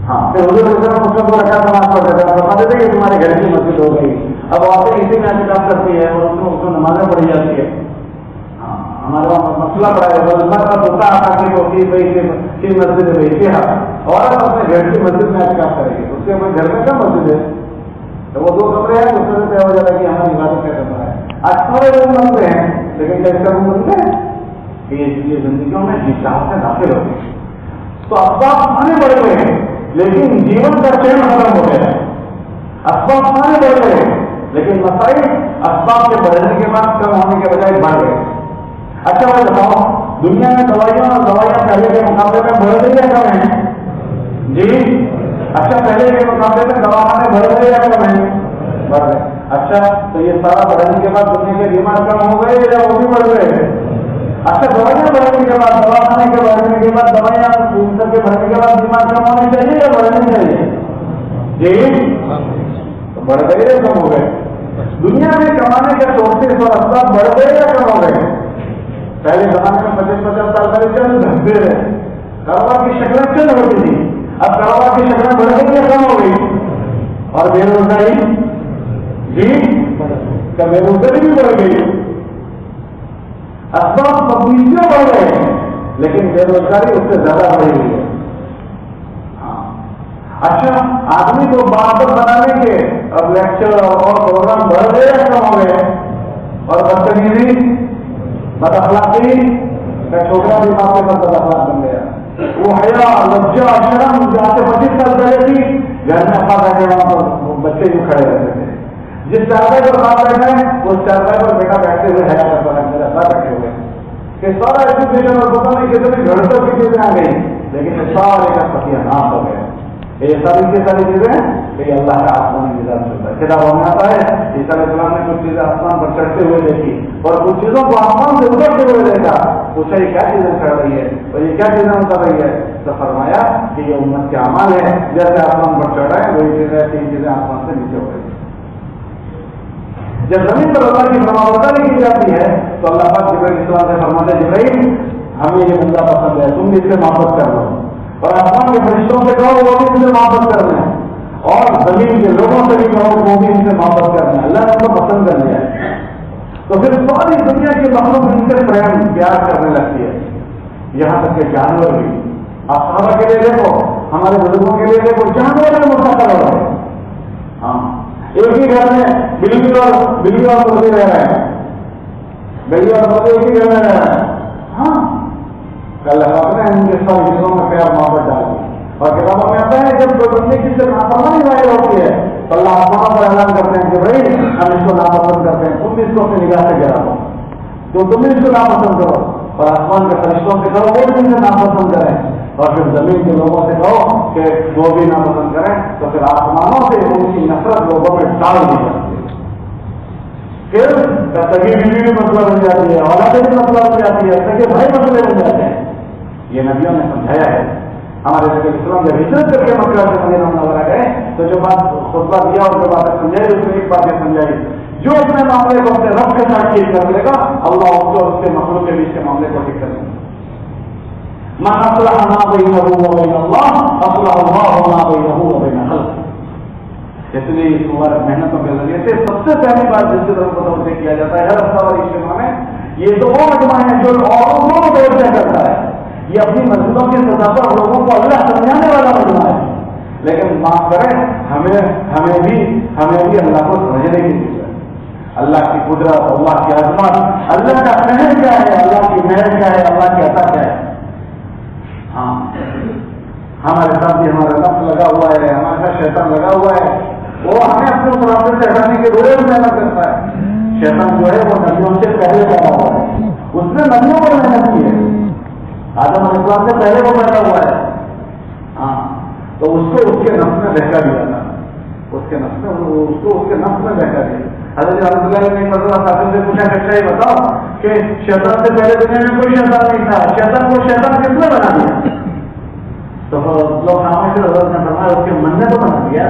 ہاں پھر حضور مسلم کو رکھا نماز پڑھ دیتے ہیں, بتا دیتے کہ تمہارے گھر کی مسجد ہو گئی. اب آپ اسی میں احتکاب کرتی ہے اور اس کو نمازیں پڑھی جاتی ہے. ہاں ہمارے وہاں مسئلہ پڑا ہے, ہوتا ہے کہ مسجد ہے کیا, اور اپنے گھر کی مسجد میں احتکاب کرے گی, اس کے اپنے گھر میں کیا مسجد ہے, تو وہ 2 کمرے ہیں, اس میں طے ہو جاتا ہے کہ ہماری عبادت کیا کرنا ہے. آج سارے روم بنتے ہیں, لیکن کیا اس کا روم بنتے ہیں کہ یہ زندگیوں میں حساب سے داخل ہوتے ہیں. تو اسباب آنے بڑھ گئے ہیں, لیکن جیون کا چین ختم ہو گیا ہے. اسباب آنے بڑھ گئے ہیں, لیکن مسائل اسباب کے بڑھنے کے بعد کم ہونے کے بجائے بڑھ گئے. اچھا میں بتاؤں, دنیا میں دوائیاں پہلے کے مقابلے میں بڑھ گئی یا کم ہیں؟ جی اچھا, پہلے کے مقابلے میں دواخانے بڑھ گئے یا کم ہیں؟ بڑھ گئے. اچھا تو یہ سارا بڑھنے کے بعد دنیا کے بیمار کم ہو گئے یا وہ بھی بڑھ گئے؟ اچھا دوائیاں بڑھنے کے بعد, دواخانے کے بڑھنے کے بعد, دوائیاں سب کے بڑھنے کے بعد بیمار کم ہونے چاہیے یا بڑھنے چاہیے؟ جی بڑھ گئے یا کم ہو گئے؟ دنیا میں کمانے کے سورسز اور اسباب بڑھ گئے یا کم ہو گئے؟ پہلے زمانے میں 50-50 سال پہلے چند دھندے رہے, کاروبار کی شکلیں چند ہوتی تھی, اب کاروبار کی شکلیں بڑھ گئی یا کم ہو گئی؟ اور بے روزگاری, جی کیا بے روزگاری بھی بڑھ گئی؟ اسباب تبدیلیاں بڑھ گئے ہیں, لیکن بے روزگاری اس سے زیادہ بڑھ گئی ہے. اچھا آدمی کو بات بنانے کے اب لیکچر اور پروگرام بڑھ گئے یا کم ہو گئے؟ اور بدتمیزی, بد اخلاقی کا چھوٹا بھی باپ کے بعد بد اخلاق بن گیا. وہ حیا, لجا, شرم جو آج سے 25 سال پہلے تھی, گھر میں افا بیٹھے وہاں پر بچے بھی کھڑے رہتے تھے. جس چارپائی پر باپ بیٹھے ہیں اس چارپائی پر بیٹا بیٹھتے ہوئے حیا کرتا ہے, میرے افا بیٹھے ہوئے کہ سارا ایجوکیشن اور پتہ نہیں کتنی گھڑتوں کی چیزیں آ گئی, لیکن یہ سارے کا ستیہ نام ہو گئے. یہ ساری چیزیں کہ اللہ کا آسمانی نظام چلتا ہے. کتابوں میں آتا ہے عیسیٰ علیہ السلام نے کچھ چیزیں آسمان پر چڑھتے ہوئے دیکھی اور کچھ چیزوں کو آسمان سے اترتے ہوئے دیکھا. پوچھا یہ کیا چیزیں چڑھ رہی ہے اور یہ کیا چیزیں اتر رہی ہے؟ تو فرمایا کہ یہ امت کے اعمال ہے, جیسے آسمان پر چڑھ رہا ہے وہی چیزیں 3 چیزیں آسمان سے نیچے ہو رہی ہیں. جب زمین پر اللہ کی فرمانبرداری کی جاتی ہے تو اللہ پاک جبرائیل السلام سے فرماتے ہیں جبرائیل ہمیں یہ بندہ پسند ہے, تم بھی اس سے محبت کر لو, اور آسمان کے فرشتوں سے کہو وہ بھی ان سے محبت کر لیں, اور زمین کے لوگوں سے بھی کہو وہ بھی ان سے محبت کر لیں. اللہ نے ان کو پسند کر لیا ہے. تو پھر ساری دنیا کی مخلوق ان سے پریم پیار کرنے لگتی ہے, یہاں تک کہ جانور بھی. آپ صحابہ کے لیے دیکھو, ہمارے بزرگوں کے لیے دیکھو, جانور بھی مستقل ہو رہے ہیں. ہاں ایک ہی گھر میں بلی اور مرغی رہ رہے ہیں, بلی اور مرغی ایک ہی گھر میں رہ رہے ہیں. ہاں اللہ نے ان کے سب حصوں میں پیار محبت ڈال دی. اور کتابوں میں آتا ہے جب کوئی بندے کی سے نافرمانی ظاہر ہوتی ہے تو اللہ آسمان پر اعلان کرتے ہیں کہ بھائی ہم اس کو ناپسند کرتے ہیں, تم بھی اس کو اپنی نگاہ سے گرا دو, تو تم بھی اس کو ناپسند کرو. اور آسمان کے فرشتوں سے کہو وہ بھی ان سے ناپسند کریں, اور پھر زمین کے لوگوں سے کہو کہ وہ بھی ناپسند کریں. تو پھر آسمانوں سے ان کی نفرت لوگوں میں ڈال دی جاتی ہے. پھر سگی بیوی بھی مسئلہ بن جاتی ہے, اولادیں بھی مسئلہ بن جاتی ہے, سگے بھائی مسئلے بن جاتے ہیں. یہ نبیوں نے سمجھایا ہے. ہمارے نبی اسلام جب ہجرت کر کے مکہ سے مدینہ منورہ گئے تو جو بات خطبہ دیا اور جو بات سمجھائی اس میں ایک بات یہ سمجھائی, جو اپنے معاملے کو اپنے رب کے ساتھ ٹھیک کر لے گا اللہ اس کو اس کے مخلوق کے بیچ کے معاملے کو ٹھیک کر لے گا. من اصلح ما بینہ وبین اللہ اصلح اللہ ما بینہ وبین خلقہ. اس لیے اس مبارک محنتوں کے ذریعے سے سب سے پہلی بات جس کی طرف متوجہ کیا جاتا ہے ہر ہفتہ وار اجتماع میں, یہ تو وہ مجمع ہے جو اوروں کو متوجہ کرتا ہے. یہ اپنی مسجدوں کی سطح پر لوگوں کو اللہ سمجھانے والا مجمع ہے, لیکن معاف کریں ہمیں بھی اللہ کو سمجھنے کی ضرورت ہے. اللہ کی قدرت, اللہ کی عظمت, اللہ کا قہر کیا ہے, اللہ کی مہر کیا ہے, اللہ کی عطا کیا ہے. ہمارے ساتھ بھی ہمارا نفس لگا ہوا ہے، ہمارے ساتھ شیطان لگا ہوا ہے، وہ ہمیں اپنے اس راستے سے ہٹانے کے روئے میں محنت کرتا ہے۔ شیطان جو ہے وہ نبیوں سے پہلے پیدا ہوا ہے، اس نے نبیوں پر محنت کی ہے، آدم علیہ السلام سے پہلے وہ پیدا ہوا ہے۔ تو اس کو اس کے نفس میں بہکا دیا تھا، اس کے نفس میں بہکا دیا۔ حضرت رحمۃ اللہ نے ایک مرتبہ صاحب سے پوچھا کہ اچھا یہ بتاؤ کہ شیطان سے پہلے دنیا میں کوئی شیطان نہیں تھا، شیطان کو شیطان کس نے بنا دیا؟ تو لوگ خاموش رہے، حضرت نے فرمایا اس کے من نے تو بنا دیا،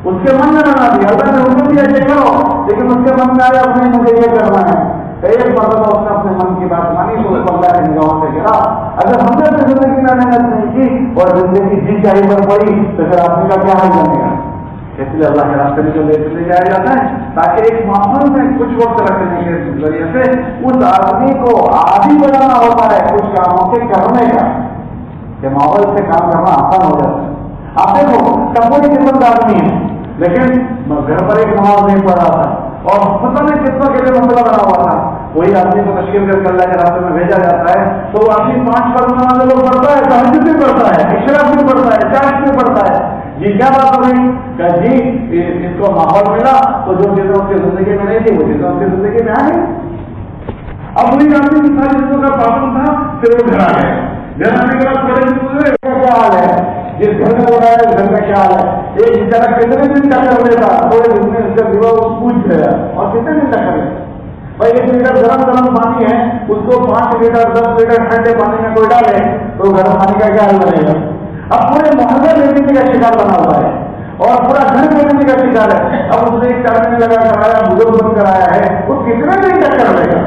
اس کے من نے بنا دیا، اللہ نے حکم دیا یہ کرو، لیکن اس کے من میں آیا اپنے مجھے یہ کرنا ہے۔ ایک مرتبہ اس نے اپنے من کی بات مانی تو اس کو اللہ کی نگاہوں سے گرا۔ اگر ہم نے اپنی زندگی میں محنت نہیں کی اور زندگی جی چاہیے پر پڑی تو پھر آدمی کا کیا حال بنے گا؟ اس لیے اللہ کے راستے میں جو لے جایا جاتا ہے تاکہ ایک ماحول میں کچھ وقت رکھنے کے ذریعے سے اس آدمی کو عادی بنانا ہوتا ہے کچھ کاموں کے کرنے کا، کہ ماحول سے کام کرنا آسان ہو جاتا ہے۔ آپ دیکھو کپڑے قسم کا آدمی ہے لیکن گھر پر ایک نماز نہیں پڑھ رہا تھا اور پتہ نہیں کتنا کے لیے مسئلہ بنا ہوا تھا، وہی آدمی کو تشکیل کر کے اللہ کے راستے میں بھیجا جاتا ہے تو وہ آدمی 5 فرض نمازیں لوگ پڑھتا ہے، تہجد بھی پڑھتا ہے، اشراق بھی پڑھتا ہے، چاشت بھی پڑھتا ہے۔ جی کیا بات ہو گئی کہ جی اس کو ماحول ملا تو جو چیزیں اس کی زندگی میں نہیں تھی وہ چیزیں اس کی زندگی میں آ گئی۔ اب وہی آدمی کی ساری چیزوں کا پابند تھا، پھر وہ گھر آ گیا، گھر آنے کے بعد بڑے کیا حال ہے، جس گھر میں بولا ہے گھر کا کیا حال ہے، ایک بیچارہ کتنے دن کا کر لیتا، تھوڑے دن میں اس کا دیوا پوچھ گیا اور کتنے دن کا کر لیتا بھائی 1 لیٹر گرم پانی ہے اس کو 5 لیٹر 10 لیٹر ٹھنڈے پانی میں کوئی ڈالے تو گرم پانی کا کیا حل بنے گا؟ اب پورے محلے لینے کا شکار بنا ہوا ہے اور پورا گھر لینے کا شکار ہے۔ اب اس نے ایک چارنے لگا کرایا، بزرگ بن کرایا ہے، وہ کتنے دن تک کر لے گا؟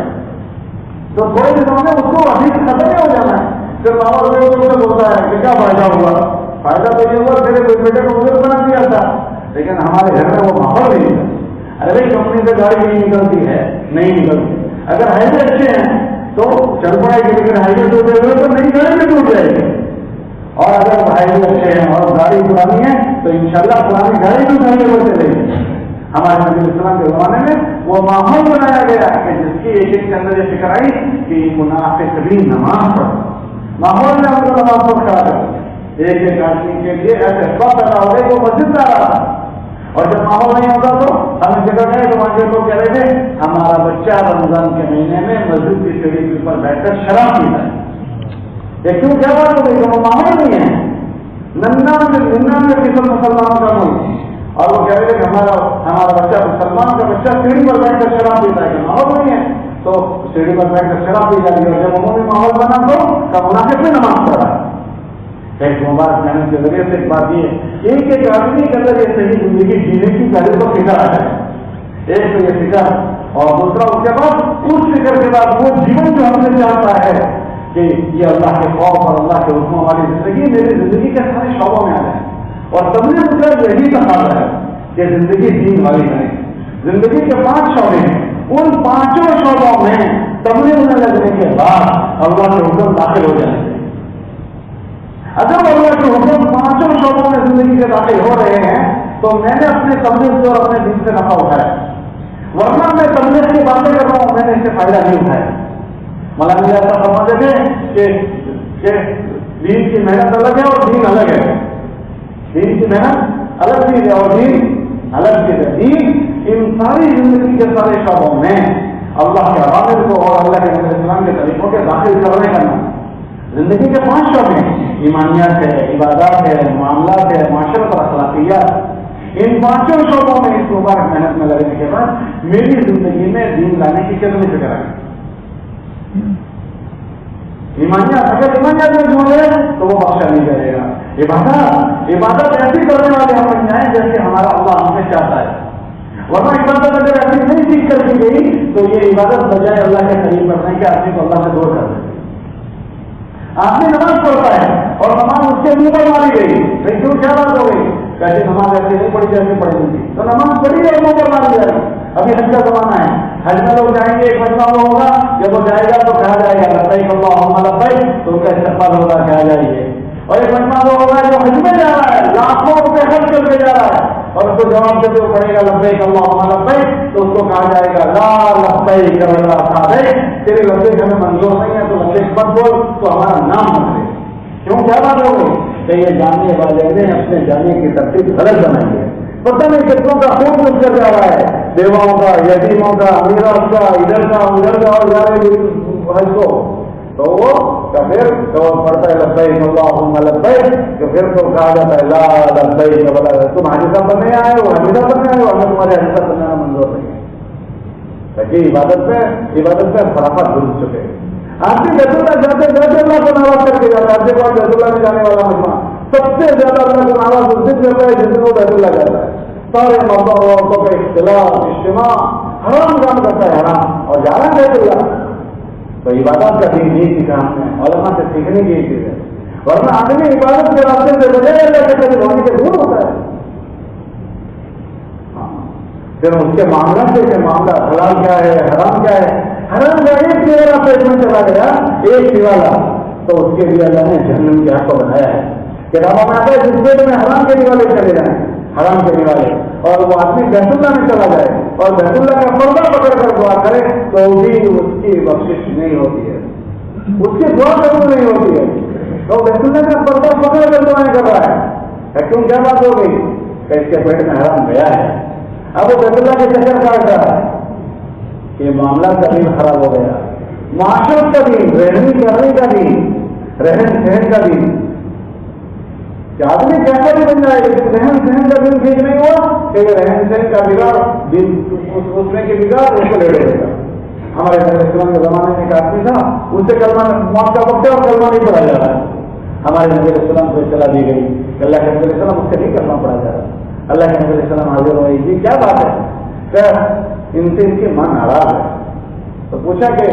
تو تھوڑے دنوں میں اس کو ابھی ختم نہیں ہو جانا ہے۔ پھر بابا بولتا ہے کہ کیا فائدہ ہوا؟ فائدہ تو یہ ہوا میرے بیٹے کو بزرگ بنا دیا تھا، لیکن ہمارے گھر میں وہ ماحول نہیں ہے۔ ارے کمپنی سے گاڑی نہیں نکلتی ہے، نہیں نکلتی، اگر ہائیوے اچھے ہیں تو چل پڑے گی، لیکن ہائیوے ٹوٹے ہوئے تو نئی گاڑی بھی ٹوٹ جائے گی، اور اگر ہائیوے اچھے ہیں اور گاڑی پرانی ہے تو انشاءاللہ پرانی گاڑی بھی ہائیوے پر چلے گی۔ ہمارے نبی اسلام کے زمانے میں وہ ماحول بنایا گیا کہ جس کی ایک کے اندر یہ فکر آئی کہ منافق بھی نماز پڑھ، ماحول میں ہم کو نماز پڑھ کرا کر ایک آدمی کے لیے ایسے وقت پیدا ہو گئے وہ مسجد جا رہا تھا، اور جب ماحول نہیں ہوتا تو ہم جگہ گئے تو وہاں کو کہہ رہے تھے ہمارا بچہ رمضان کے مہینے میں مسجد کی سیڑھی کے اوپر بیٹھ کر شراب پیتا ہے۔ یہ کیوں کیا بات ہو گئی کہ وہ ماحول نہیں ہے، 99 قسم مسلمانوں کا ملک، اور وہ کہہ رہے تھے کہ ہمارا بچہ مسلمان کا بچہ سیڑھی پر بیٹھ کر شراب پیتا ہے، کہ ماحول نہیں ہے تو سیڑھی پر بیٹھ کر شراب پی جائے گی، اور جب انہوں نے ماحول بنا تو منافق میں نماز پڑھا۔ ایک مبارک محنت کے ذریعے سے ایک بات یہ ہے ایک آدمی کے اندر یہ صحیح زندگی جینے کی پہلے تو فکر آ جائے، ایک تو یہ فکر، اور دوسرا اس کے بعد اس فکر کے بعد وہ جیون جو ہم سے چاہتا ہے کہ یہ اللہ کے خوف اور اللہ کے حکموں والی زندگی میری زندگی کے سارے شعبوں میں آ جائے، اور تبلیغ کا یہی تقاضا ہے کہ زندگی دین والی بنے۔ زندگی کے 5 شعبے ہیں، ان 5 شعبوں میں تبلیغ میں لگنے کے بعد اللہ کے حکم داخل ہو جائیں گے۔ اگر اللہ کے حکم 5 شعبوں میں زندگی کے داخل ہو رہے ہیں تو میں نے اپنے تبلیغ سے اور اپنے دین سے نفع اٹھایا، ورنہ میں تبلیغ کی باتیں کر رہا ہوں میں نے اس سے فائدہ نہیں اٹھایا۔ مولانا ایسا سمجھتے تھے کہ دین کی محنت الگ ہے اور دین الگ ہے، دین کی محنت الگ چیز ہے اور دین الگ چیز ہے۔ دین ان ساری زندگی کے سارے شعبوں میں اللہ کے عوامل کو اور اللہ کے نبی اسلام کے طریقوں کے داخل کرنے کا نام زندگی کے 5 شعبے ہیں، ایمانیات ہے، عبادات ہے، معاملات ہے، معاشرت اور اخلاقیات۔ ان 5 شعبوں میں اس مبارک محنت میں لگنے کے بعد میری زندگی میں دین لانے کی کتنی فکر ہے۔ ایمانیات اگر ایمانیات میں جڑ گئے تو وہ بخشا نہیں کرے گا۔ عبادت ایسی کرنے والے ہم بن جائیں جیسے ہمارا اللہ ہم سے چاہتا ہے، ورنہ عبادت اگر ایسی نہیں سیکھ کر کی گئی تو یہ عبادت بجائے اللہ کے قریب بڑھنے کے آدمی کو اللہ سے دور کر دے۔ آدمی نماز پڑھتا ہے اور نماز اس کے منہ پر ماری گئی، لیکن کیوں کیا بات ہو گئی؟ کیسے نماز ایسے نہیں پڑھی جیسے پڑھی تھی، تو نماز پڑھی اور منہ پر ماری جائے گی۔ ابھی حج کا زمانہ ہے، حج میں لوگ جائیں گے، ایک مجمع وہ ہوگا، جب وہ جائے گا تو کہا جائے گا لبیک اللہم لبیک، تو ان کا استقبال ہوگا، کہا جائے، اور ایک مجمع وہ ہوگا جو حج میں جا رہا ہے، لاکھوں روپے خرچ کر کے جا رہا ہے، اور اس کو جواب سے جو پڑے گا لبیک اللہم لبیک، تو اس کو کہا جائے گا لا لبیک ولا سعدیک، تیرے لبیک ہمیں منظور نہیں ہے تو لبیک مت بول، تو ہمارا نام مت لے۔ کیوں کیا بات ہو گئی کہ یہ جاننے والے نے اپنے جانے کی ترتیب غلط بنائی ہے. پتہ نہیں کتنوں کا خون مل کر جا رہا ہے، بیواؤں کا، یتیموں کا، امیروں کا، ادھر کا ادھر کا، اور جا رہے حج کو. تو وہ پھر تو پڑھتا ہے لبیک اللہم لبیک، تو پھر تو کہا جاتا ہے لا لبیک ولا، تم حاجی صاحب بننے آئے ہو، حاجی صاحب بننے آئے ہو، ہمیں تمہارے حاجی صاحب بننا منظور نہیں ہے. کہ عبادت پہ خرافات گھس چکے. آدمی بیت اللہ جاتے جاتے اللہ کو ناراض کر کے جاتا ہے. آپ کے پاس بیت اللہ میں جانے والا مجمع سب سے زیادہ اللہ کو ناراض اس دن کرتا ہے جس دن وہ بیت اللہ جاتا ہے. سارے مردوں اور عورتوں کا اختلاف اجتماع حرام کام کرتا ہے، حرام، اور جا رہا ہے بیت اللہ. تو عبادت کا دین نہیں سیکھا ہم نے، علماء سے سیکھنے کی چیز ہے. ورنہ آدمی عبادت کے راستے سے بجائے اللہ کے قریب ہونے کے دور ہوتا ہے. پھر اس کے معاملات سے کہ معاملہ حلال کیا ہے حرام کیا ہے. حرام کا ایک سیوا پیٹ میں چلا گیا، ایک سیوالا، تو اس کے لیے اللہ نے جہنم کے حق کو بنایا ہے. کتابوں میں آتا ہے جس پیٹ میں حرام کے والے چلے جائیں، حرام کے والے، اور وہ آدمی بیت اللہ میں چلا جائے اور بیت اللہ کا پردہ پکڑ کر دعا کرے تو بھی اس کی بخشش نہیں ہوتی ہے، اس کی دعا قبول نہیں ہوتی ہے. تو بیت اللہ کا پردہ پکڑ کر دعائیں کر رہا ہے. کیوں کیا بات ہو گئی کہ اس کے پیٹ میں حرام گیا ہے. اب وہ بیت اللہ کے چکر کاٹ رہا ہے. یہ معاملہ کا دین خراب ہو گیا، معاشرت کا دین، رہنے کرنے کا دین، رہن سہن کا دین. کہ آدمی کیسا بھی بن جائے لیکن رہن سہن کا دن ٹھیک نہیں ہوا کہ یہ رہن سہن کا بگاڑ اس میں کی بگاڑ اس کو لے لے گا. ہمارے نبی اسلام کے زمانے میں ایک آدمی تھا، اس سے کلمہ موت کا وقت ہے اور کلمہ نہیں پڑھا جا رہا ہے. ہمارے نبی اسلام کو اطلاع دی گئی کہ اللہ کے نبی اسلام اس سے نہیں کلمہ پڑھا جا رہا. اللہ کے نبی اسلام حاضر ہوئی، جی کیا بات ہے؟ کہ ان سے ان کے ماں ناراض ہے. تو پوچھا کہ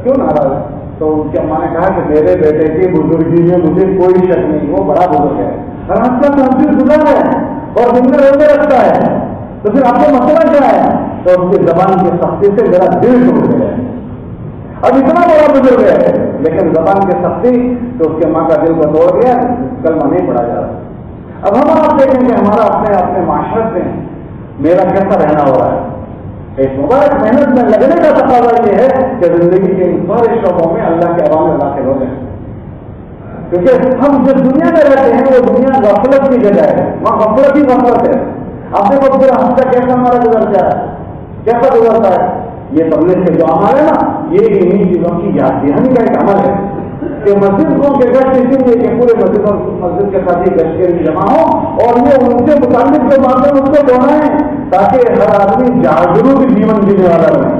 کیوں ناراض ہے؟ تو ان کے ماں نے کہا کہ میرے بیٹے کی بزرگی میں مجھے کوئی شک نہیں، وہ بڑا بزرگ ہے، رات کا تحجد گزار ہے اور دن میں روزے رکھتا ہے. تو پھر آپ کو مسئلہ کیا ہے؟ تو اس کی زبان کی سختی سے میرا دل ٹوٹ گیا ہے. اب اتنا بڑا بزرگ ہے لیکن زبان کی سختی تو اس کے ماں کا دل کو توڑ گیا، کلمہ نہیں پڑھا جا رہا. اب ہم آپ دیکھیں کہ ہمارا اپنے معاشرت میں میرا کیسا رہنا ہو رہا ہے. ایک مبارک محنت میں لگنے کا تقاضا یہ ہے کہ زندگی کے ان سارے شعبوں میں اللہ کے عوام میں داخل ہو جائیں. کیونکہ ہم جس دنیا میں رہتے ہیں وہ دنیا غفلت کی جگہ ہے، وہاں غفلت ہی غفلت ہے. آپ دیکھو پورا ہفتہ کیسا ہمارا گزرتا ہے، کیسا گزرتا ہے. یہ تبلیغ کے جو عمل ہے نا، یہ انہیں چیزوں کی یاد دہانی کا ایک عمل ہے کہ مسجدوں کے گشت اسی لیے کہ پورے مسجد کے ساتھ ہی گشت کے لیے جمع ہو اور یہ ان سے متعلق جو باتیں اس کو دہرائیں تاکہ ہر آدمی جاگروک جیون جینے والا بنے.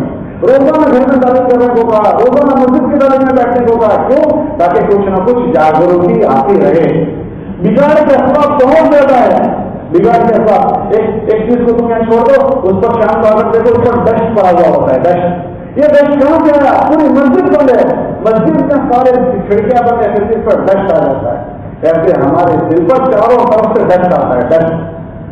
روزانہ گھر میں تعلق کرنے کو کہا، روزانہ مسجد کی تعلق میں بیٹھنے کو کہا. کیوں؟ تاکہ کچھ نہ کچھ جاگروکی آتی رہے. بگاڑ کے اسباب بہت زیادہ ہے. بگاڑ کے اسباب ایک چیز کو تم یہاں چھوڑ دو، اس پر شام کا وقت دیکھو، اس پر دشت پڑا ہوا ہوتا ہے. دشت، یہ دشت کہاں سے آیا؟ پوری مسجد بند ہے، مسجد میں سارے کھڑکیاں بند ہے، پھر اس پر دشت آ جاتا ہے. ایسے ہمارے دل پر چاروں طرف سے دشت آتا ہے، دشت.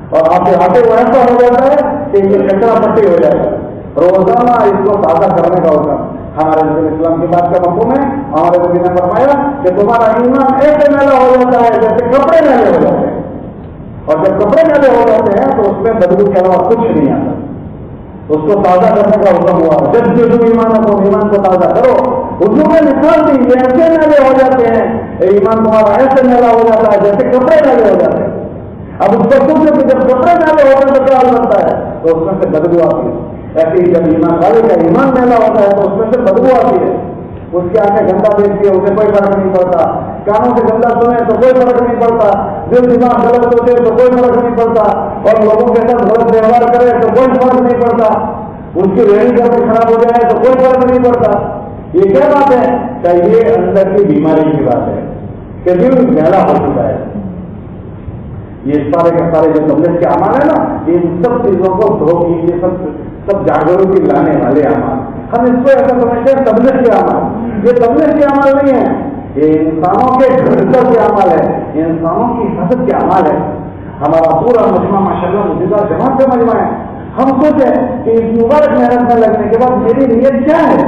اور آپ کے ہاتھوں کو ایسا ہو جاتا ہے کہ یہ کچرا پٹی ہو جائے گا. روزانہ اس کو تازہ کرنے کا ہوگا. ہمارے نبی اسلام کی بات کا مفہوم ہے، ہمارے نبی نے فرمایا کہ تمہارا ایمان ایسے میلا ہو جاتا ہے جیسے کپڑے میلے ہو جاتے ہیں. اور جب کپڑے میلے ہو جاتے ہیں تو اس میں بدبو کے علاوہ کچھ نہیں آتا. اس کو تازہ کرنے کا حکم ہوا، جب جو ایمان کو تازہ کرو. اردو میں مثال دی، یہ ایسے میلے ہو جاتے ہیں، ایمان تمہارا ایسے میلہ ہو جاتا ہے جیسے کپڑے میلے ہو جاتے ہیں. اب اس پر پوچھو کہ جب کپڑے میلے ہوتے ہیں تو کیا حال بنتا ہے؟ تو اس میں سے بدبو آتی ہے. ایسے ہی جب ایمان والے کا ایمان میلہ ہوتا ہے تو اس میں سے بدبو آتی ہے. اس کی آنکھیں گندا دیکھتی ہے، اسے کوئی فرق نہیں پڑتا. کانوں سے گندا سنے تو کوئی فرق نہیں پڑتا. دل دماغ غلط سوچے تو کوئی فرق نہیں پڑتا. اور لوگوں کے ساتھ غلط ویوہار کرے تو کوئی فرق نہیں پڑتا. اس کی ریڑھی گھر خراب ہو جائے تو کوئی فرق نہیں پڑتا. یہ کیا بات ہے؟ کہ یہ اندر کی بیماری کی بات ہے کہ دل میلا ہو چکا ہے. یہ سارے کے سارے جو تبلیغ کے اعمال ہیں نا، ان سب چیزوں کو دھو کی، یہ سب جاگروکی لانے والے اعمال. ہم اس کو ایسا سمجھتے ہیں تبلیغ کے اعمال. یہ تبلیغ کے اعمال نہیں ہے، یہ انسانوں کے گھر کے اعمال ہے، یہ انسانوں کی حفاظت کے اعمال ہے. ہمارا پورا مجمع ماشاءاللہ موجودہ جماعت کا مجمع ہے. ہم سوچیں کہ اس مبارک محنت میں لگنے کے بعد میری نیت کیا ہے.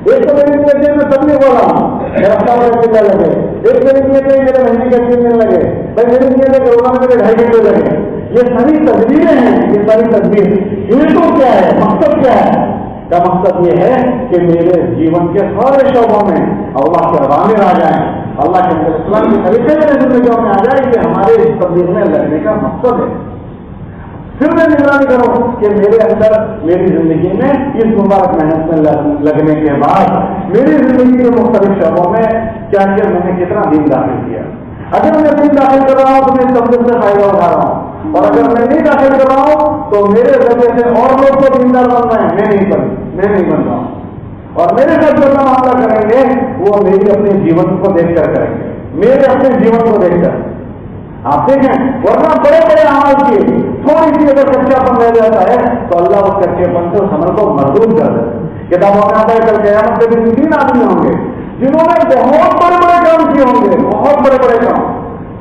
ایک تو میری نیت ہے میں تبلیغ والا ہوں، میرا ہفتہ لگے. ایک میری نیت ہے میرے مہینے کا 3 دن لگے. بھائی میری نیت ہے کہ روزانہ میرے 2.5 گھنٹے لگے. یہ ساری تدبیریں ہیں، یہ ساری تدبیر. یہ تو کیا ہے؟ مقصد کیا ہے؟ کا مقصد یہ ہے کہ میرے جیون کے سارے شعبوں میں اللہ کے اوامر آ جائیں اللہ کے السلام کے طریقے میرے زندگیوں میں آ جائے کہ ہمارے اس تبلیغ میں لگنے کا مقصد ہے. پھر میں نگرانی کروں کہ میرے اندر میری زندگی میں اس مبارک محنت میں لگنے کے بعد میری زندگی کے مختلف شعبوں میں کیا کیا میں نے کتنا دین داخل کیا. اگر میں دین داخل کر رہا ہوں تو میں تبلیغ سے فائدہ اٹھا رہا ہوں, اور اگر میں نہیں داخل کر رہا ہوں تو میرے ذریعے سے اور لوگ کو دیندار بن رہے ہیں, میں نہیں بن رہا ہوں. اور میرے ساتھ جو معاملہ کریں گے وہ میری اپنے جیون کو دیکھ کر کریں گے, میرے اپنے جیون کو دیکھ کر. آپ دیکھیں ورنہ بڑے بڑے عمل کیے تھوڑی سی اگر کچا پن رہ جاتا ہے تو اللہ اس کچے پن سے اس عمل کو مردود کر دے. کتابوں میں آتا ہے کل قیامت کے دن 3 آدمی ہوں گے جنہوں نے بہت بڑے بڑے کام کیے ہوں گے, بہت بڑے بڑے کام,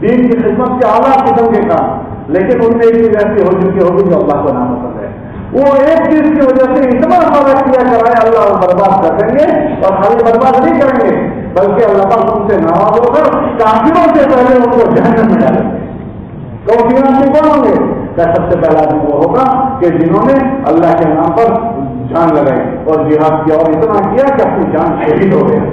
دین کی خدمت کے اعلیٰ قسم کے کام, لیکن ان میں ایک چیز ایسی ہو چکی ہوگی جو اللہ کو ناپسند ہے. وہ ایک چیز کی وجہ سے اتنا سارا کیا کرائے اللہ وہ برباد کر دیں گے, اور خالی برباد نہیں کریں گے بلکہ اللہ تعالیٰ ان سے ناراض ہو کر کافروں سے پہلے ان کو جہنم میں ڈالیں گے. تو تین آدمی کون ہوں گے؟ سب سے پہلا آدمی وہ ہوگا کہ جنہوں نے اللہ کے نام پر جان لگائی اور جہاد کیا اور اتنا کیا کہ اپنی جان شہید ہو گیا.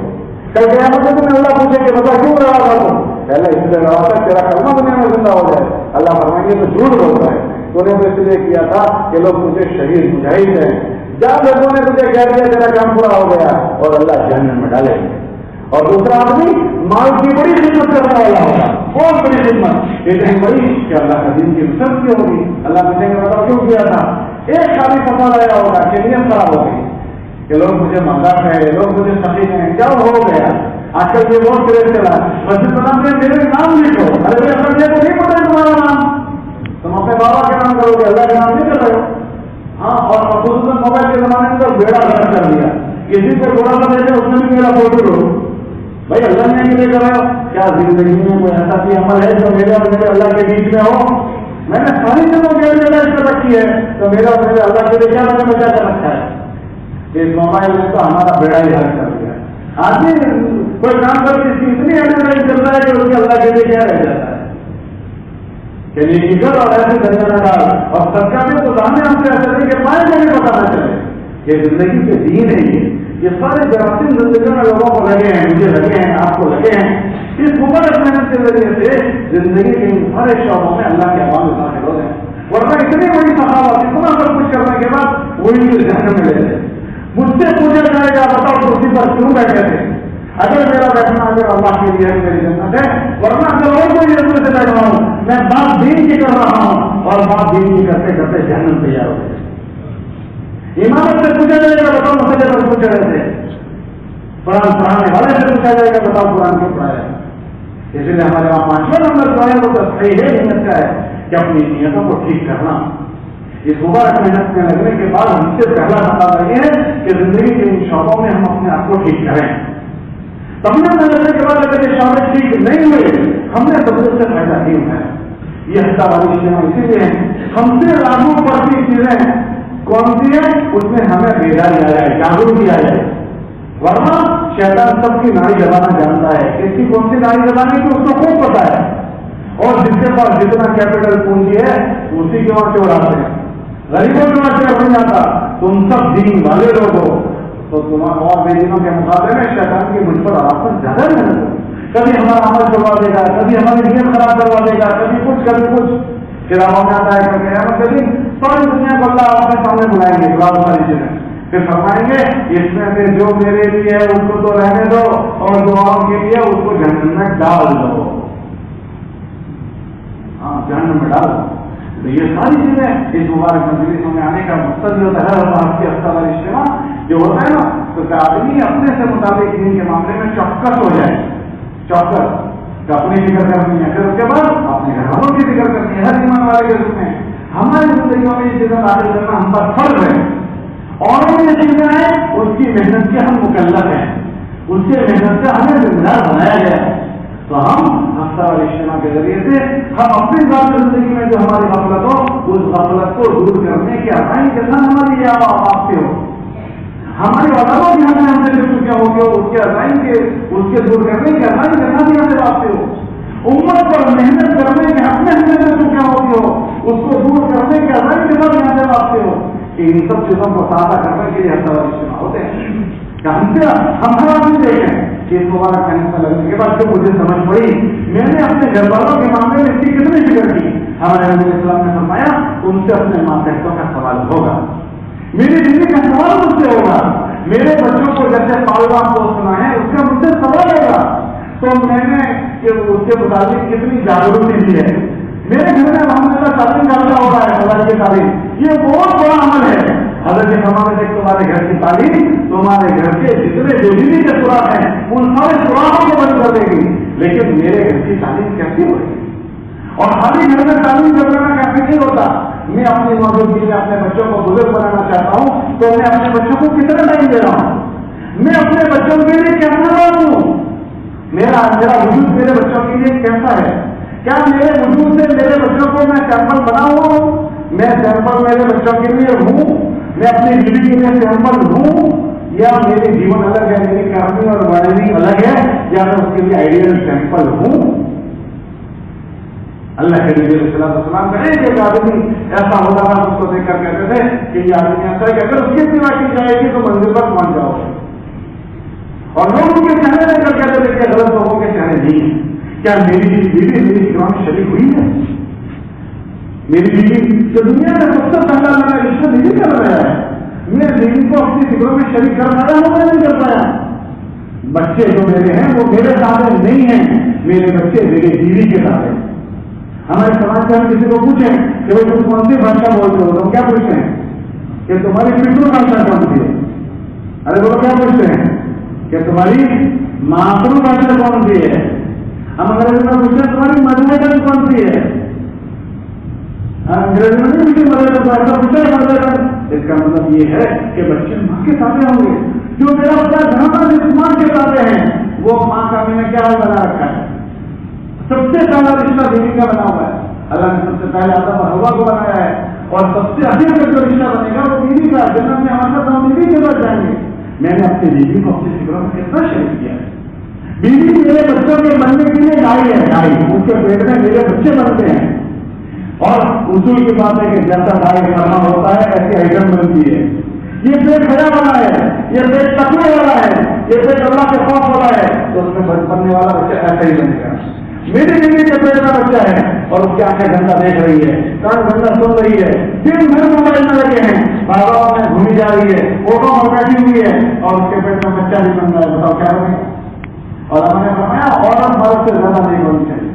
کل قیامت میں تمہیں اللہ پوچھے کہ بتا کیوں لڑا تھا تم؟ پہلے اس لیے لڑا تھا تیرا کلمہ دنیا میں زندہ ہو جائے. اللہ فرمائیں گے تو جھوٹ بولتا ہے, تو نے تو اس لیے کیا تھا کہ لوگ مجھے شہید مجاہد ہیں. جب لوگوں نے تجھے کہہ دیا تیرا کام پورا ہو گیا اور اللہ جہنم میں ڈالے. اور دوسرا آدمی مال کی بڑی خدمت کرنے والا ہوگا, بہت بڑی خدمت, اتنی بڑی کہ اللہ کا دین کی نصرت کی ہوگی. اللہ پوچھیں گے بتاؤ کیوں کیا تھا؟ ایک خالی فساد آیا ہوگا کہ نیت خراب ہو گئی کہ لوگ مجھے مذاق ہے, لوگ مجھے سخی ہیں. کیا ہو گیا؟ آج کل یہ بہت کریز چلا مسجد بناتے ہیں میرے نام لکھو. ارے بھائی اپنے کو نہیں پتا ہے تمہارا نام, تم اپنے بابا کے نام کرو گے, اللہ کے نام نہیں کر رہے ہو. ہاں, اور خصوصاً موبائل کے زمانے میں تو بیڑا غلط کر دیا, کسی کو تھوڑا سا دیکھے اس میں بھی میرا فوٹو لو. بھائی اللہ نے یہ کر رہے ہو کیا زندگی میں کوئی ایسا بھی عمل ہے جو میرے اور میرے اللہ کے بیچ میں ہو؟ میں نے ساری چیزوں کے لیے اس پر رکھی ہے تو میرا اور میرے اللہ کے لیے کیا میں نے بچا کر رکھا ہے. اس موبائل نے تو ہمارا بیڑا ہی حل کر دیا. آدمی کوئی کام کر کے اتنی ایڈورٹائز چل رہا ہے کہ اس کے اللہ کے لیے کیا رہ جاتا ہے کہ نیکی کر اور ایسے درجہ نہ ڈال. اور سرکار نے تو سامنے ہم سے ایسا نہیں کہ پائے کو بھی پتا نہ چلے کہ زندگی کے دین ہے. یہ سارے جراثیم زندگیوں میں لوگوں کو لگے ہیں, مجھے لگے ہیں, آپ کو لگے ہیں. اس مبارک محنت کے ذریعے سے زندگی کے ان سارے شعبوں میں اللہ کے عوام داخل ہو گئے. ورنہ اتنی بڑی سخاوت, اتنا سب کچھ کرنے کے بعد وہی چیز جہنم میں لے لے. مجھ سے پوچھا جائے گا بتاؤ کرسی پر کیوں بیٹھے تھے؟ اگر میرا بیٹھنا اگر اللہ کے لیے میری جنت ہے, ورنہ اگر اور کوئی جنت سے بیٹھا ہوں میں بات دین کی کر رہا ہوں اور بات دین کی کرتے کرتے جہنم تیار ہو گئے. امامت سے پوچھا جائے گا بتاؤ مسئلے پر پوچھ رہے تھے, قرآن پڑھانے والے سے پوچھا جائے گا بتاؤ قرآن کیوں پڑھایا. اس لیے ہمارے وہاں 5واں نمبر جو ہے وہ تو صحیح ہے نیت کا ہے کہ اپنی نیتوں کو ٹھیک کرنا. اس مبارک محنت میں لگنے کے بعد ہم سے پہلا مطلب یہ ہے کہ زندگی کے ان شعبوں میں ہم اپنے آپ کو ٹھیک کریں. تبلیغ میں لگنے کے بعد اگر یہ شعبے ٹھیک نہیں ہوئے ہم نے تبلیغ سے فائدہ نہیں اٹھایا. یہ حصہ والی اجتماع اسی لیے ہے ہم سے لاگو پڑتی چیزیں کون سی ہے اس میں ہمیں بیداری آ جائے, جاگروک کیا جائے. ورنہ شیطان سب کی ناڑی دبانا جانتا ہے, کس کی کون سی ناڑی دبانی کی اس کو خوب پتا ہے, اور جس کے پاس جتنا کیپٹل پونجی ہے اسی کے وہاں سے اڑاتے ہیں. غریبوں کے وہاں سے بن جاتا. تم سب دین والے لوگ ہو تو تمہارے اور بے دینوں کے مقابلے میں شیطان کی مجھ پر آفت زیادہ نہیں ہے. کبھی ہمارا عمل کروا دے گا, کبھی ہماری نیت خراب کروا دے گا, کبھی کچھ پھر ہم میں آتا ہے کہ ساری دنیا کو اللہ اپنے سامنے بلائیں گے بہت ساری چیزیں, پھر فرمائیں گے اس میں سے جو میرے لیے ہے اس کو تو رہنے دو اور دعاؤں کے لیے اس کو جہنم میں ڈال دو. ہاں جہنم میں ڈال دو. تو یہ ساری چیزیں اس مبارک مجلسوں میں آنے کا مقصد جو ہوتا ہے ہفتے ہفتہ والا اجتماع جو ہوتا ہے نا تو آدمی اپنے سے مطابق دین کے معاملے میں چوکس ہو جائے. چوکس اپنی فکر کرنی ہے, پھر اس کے بعد اپنے گھر والوں کی فکر کرنی ہے. ہر ایمان والے کے روپ میں ہماری زندگیوں میں یہ چیزیں داخل کرنا ہم پر فرض ہے. اور یہ چیزیں ہیں اس کی محنت کے ہم مکلف ہیں, اس کے محنت سے ہمیں ذمہ دار بنایا گیا ہے. تو ہم ہفتہ والی اجتماع کے ذریعے سے ہم اپنی ذاتی زندگی میں جو ہماری غفلت ہو اس غفلت کو دور کرنے کے عزائم کے ساتھ ہماری یہ آپ سے ہو, ہماری علماء بھی ہم سے جو کیا ہوگی اس کے عزائم کے اس کے دور کرنے کے عزائم کے ساتھ ہم سے آپ سے ہو. امت پر محنت کرنے کے اپنے ہمیں جو کیا ہوگی ہو اس کو دور کرنے کے عزائم کے ساتھ ہم سے آپ سے ہو. ان سب چیزوں کو سادہ کرنے کے لیے ہفتہ والی اجتماع ہوتے ہیں. ہم ہر آدمی دیکھیں یہ دوبارہ کینسر لگنے کے بعد جب مجھے سمجھ پڑی میں نے اپنے گھر والوں کے معاملے میں اس کی کتنی فکر کی. ہمارے نبی اسلام نے فرمایا ان سے اپنے ماتحتوں کا سوال ہوگا, میری بیوی کا سوال مجھ سے ہوگا, میرے بچوں کو جیسے پالوا پوسنا ہے اس کا مجھ سے سوال ہوگا. تو میں نے اس کے مطابق کتنی جاگروکی دی ہے. میرے گھر میں الحمدللہ تعلیم کا ہو رہا ہے, خدا کی تعلیم, یہ بہت بڑا عمل ہے. حضرت ہمارے دیکھ تمہارے گھر کی تعلیم تمہارے گھر کے جتنے جو بیوی کے سوراخ ہیں ان سارے سوراخوں کو بند کر دے گی. لیکن میرے گھر کی تعلیم کیسی ہوگی؟ اور خالی گھر میں تعلیم کرنا کافی نہیں ہوتا. میں اپنی موجودگی میں اپنے بچوں کو بزرگ بنانا چاہتا ہوں تو میں اپنے بچوں کو کتنا ٹائم دے رہا ہوں, میں اپنے بچوں کے لیے کیسا رہا ہوں, میرا وجود میرے بچوں کے لیے کیسا ہے, کیا میرے وجود سے میرے بچوں کو میں سیمپل بنا ہوا ہوں, میں سیمپل میرے بچوں کے لیے ہوں, میں اپنی بیوی کے لیے سیمپل ہوں, یا میری جیون الگ ہے, میری کرنی اور وارنی الگ ہے, یا میں اس کے لیے آئیڈیل سیمپل ہوں. اللہ کے نبی علیہ السلام کا ایک آدمی ایسا ہوتا تھا اس کو دیکھ کر کہتے تھے کہ یہ آدمی ایسا ہے کہ اگر اس کی اتباع کی جائے گی تو منزل پر پہنچ جاؤ گے. اور لوگ ان کے چہرے دیکھ کر کہتے تھے کہ غلط لوگوں کے چہرے نہیں ہیں. کیا میری بیوی میری فکروں میں شریک ہوئی ہے؟ میری بیوی جو دنیا میں سب سے پہلا میرا رشتہ بیوی کر رہا ہے, میں بیوی کو اپنی فکروں میں شریک کر پایا ہوں میں نہیں کر پایا. بچے جو میرے ہیں وہ میرے تابع نہیں ہیں, میرے بچے میری بیوی کے تابع. ہمارے سماج سے ہم کسی کو پوچھیں کہ وہ تم کون سی بھاشا بولتے ہو, تو کیا پوچھتے ہیں کہ تمہاری پتر بھاشا کون سی ہے. ارے وہ کیا پوچھتے ہیں کہ تمہاری ماتر بھاشا کون سی ہے. ہم انگریزی میں پوچھتے ہیں تمہاری مدر ٹنگ کون سی ہے. انگریزی میں نہیں پوچھتے مدر ٹنگ, پوچھے مدر ٹنگ. اس کا مطلب یہ ہے کہ بچے ماں کے ساتھ ہوں گے. جو میرا بچہ جہاں پر جس ماں کے ساتھ ہیں وہ ماں کا میں نے کیا بنا رکھا ہے. سب سے پہلا رشتہ بیوی کا بنا ہوا ہے. اللہ نے سب سے پہلے آدم اور حوا کو بنایا ہے, اور سب سے اخیر میں جو رشتہ بنے گا وہ بیوی کا. جنت میں ہمارے ساتھ ہم بیوی کے بعد جائیں گے. میں نے اپنی بیوی کو اپنی فکروں میں کتنا شریک کیا ہے. بیوی میرے بچوں کے بننے کے لیے لائی ہے, لائی اس کے پیٹ میں میرے بچے بنتے ہیں. اور اصول کی بات ہے کہ جیسا لائی کرنا ہوتا ہے ایسی آئٹم بنتی ہے. یہ پیٹ کھڑا والا ہے, یہ پیٹ تقوی والا ہے, یہ پیٹ اللہ کے خوف والا ہے, تو اس میں بننے والا بچہ ایسا ہی بنے گا. میری بیوی کے پیٹ میں بچہ ہے اور اس کی آنکھیں گھنٹہ دیکھ رہی ہے, کان گھنٹہ سن رہی ہے, دن بھر موبائل میں لگے ہیں, بازاروں میں گھومی جا رہی ہے, آٹو میں بیٹھی ہوئی ہے, اور اس کے پیٹ میں بچہ بھی بن رہا ہے. بتاؤ کیا بنے گا. اور ہم نے فرمایا عورت مرد سے زیادہ نہیں بننی چاہیے,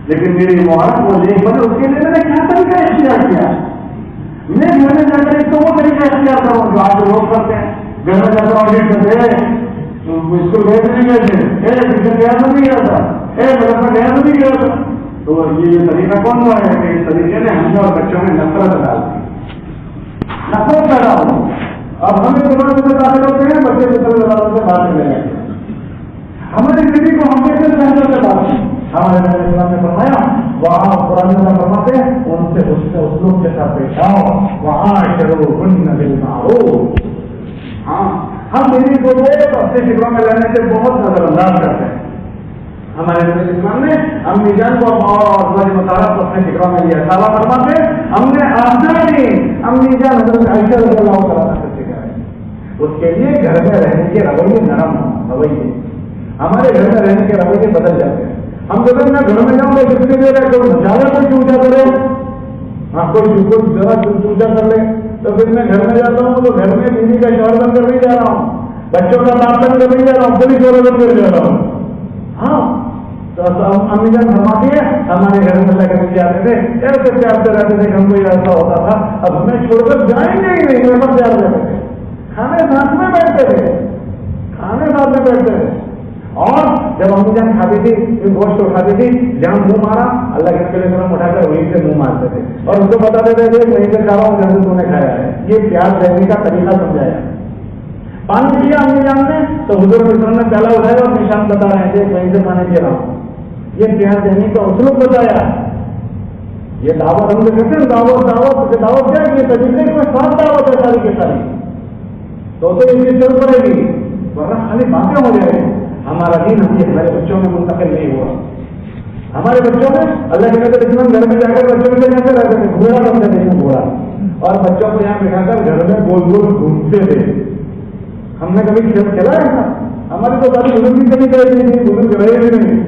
لیکن میری عورت وہ نہیں بنے اس کے لیے میں نے کیا طریقہ اختیار کیا. میں گھر میں جا کر ایک تو وہ طریقہ اختیار کروں جو آپ لوگ کرتے ہیں. گھر میں جا کر آڈیٹ کرتے ہیں, اسکول گئے نہیں گئے تھے, ٹیوشن گیا تو نہیں گیا تھا, مدرسہ گیا تو نہیں گیا تھا. تو یہ طریقہ کون سا ہے کہ اس طریقے نے ہم اور بچوں میں نفرت ڈال دی, نفرت پیدا ہو. اب ہمیں دماغ سے داخل ہوتے ہیں, بچے دوسرے دماغوں سے باہر چلے جاتے ہیں. ہماری بیوی کو ہمیشہ پہلے سے بات کی. ہمارے اسلام نے فرمایا وہاں قرآن میں فرماتے ہیں ان سے اسلوب کے ساتھ پیش آؤ, وہاں شروع بالمعروف. ہاں ہم بیوی کو اپنے فکروں میں لینے سے بہت نظر انداز کرتے ہیں. ہمارے اسلام نے امی جان کو اور مطالعہ اپنے فکروں میں لیا. سالہ فرماتے ہم نے آسانی امی جان حضرت عائشہ رضی اللہ تعالیٰ سے سیکھا ہے. اس کے لیے گھر میں رہنے کے رویے نرم ہو. رویے ہمارے گھر میں رہنے کے رویے بدل جاتے ہیں. ہم جب میں گھر میں جاؤں تو کتنی دیر ہے, کوئی زیادہ کوئی چوچا کرے, ہاں کوئی ذرا چوچا کر لے, تو پھر میں گھر میں جاتا ہوں تو گھر میں بیوی کا شوہر بن کر نہیں جا رہا ہوں, بچوں کا بات بن کر نہیں جا رہا ہوں, پوری شوہر بن کر جا رہا ہوں. ہاں تو امی جان فرماتی ہے ہمارے گھر میں لے کر جاتے تھے, ایسے پیار سے رہتے تھے, ہم کو ایسا ہوتا تھا. اب ہمیں چھوڑ کر جائیں گے ہی نہیں, ہمیں پیار رہتے تھے, کھانے ساتھ میں بیٹھتے تھے, کھانے ساتھ میں بیٹھتے تھے. اور جب امی جان کھاتی تھی گوشت کھاتی تھی, جہاں منہ مارا اللہ کے وسلم اٹھا کر وہیں سے منہ مارتے تھے اور اس کو بتاتے تھے وہیں سے کھا رہا ہوں جیسے تم نے کھایا ہے. یہ پیار دینے کا طریقہ سمجھایا. پانی پیا امی جان نے تو حضور وسلم نے پیالہ اٹھایا اور نشان بتا رہے تھے وہیں سے پانی پی رہا ہوں. یہ پیار دینے کا اسلوب بتایا. یہ دعوت ہم سے کہتے ہیں دعوت کیا یہ طریقے میں سات دعوت ہے ساری کے ساری, تو اس کی چل پڑے گی, ورنہ خالی باتیں ہو جائے گی. ہمارا دین ہم یہ ہمارے بچوں میں منتقل نہیں ہوا. ہمارے بچوں میں اللہ کے نبی اسلام گھر میں جا کر بچوں کے کیسے رہتے تھے, گھوڑا بنتے تھے, گھوڑا, اور بچوں کو یہاں بٹھا کر گھر میں گول گول گھومتے تھے. ہم نے کبھی کھیل کھیلا ہے ہماری تو ساری بزرگ کی کمی کرے گی، بزرگ رہے بھی نہیں.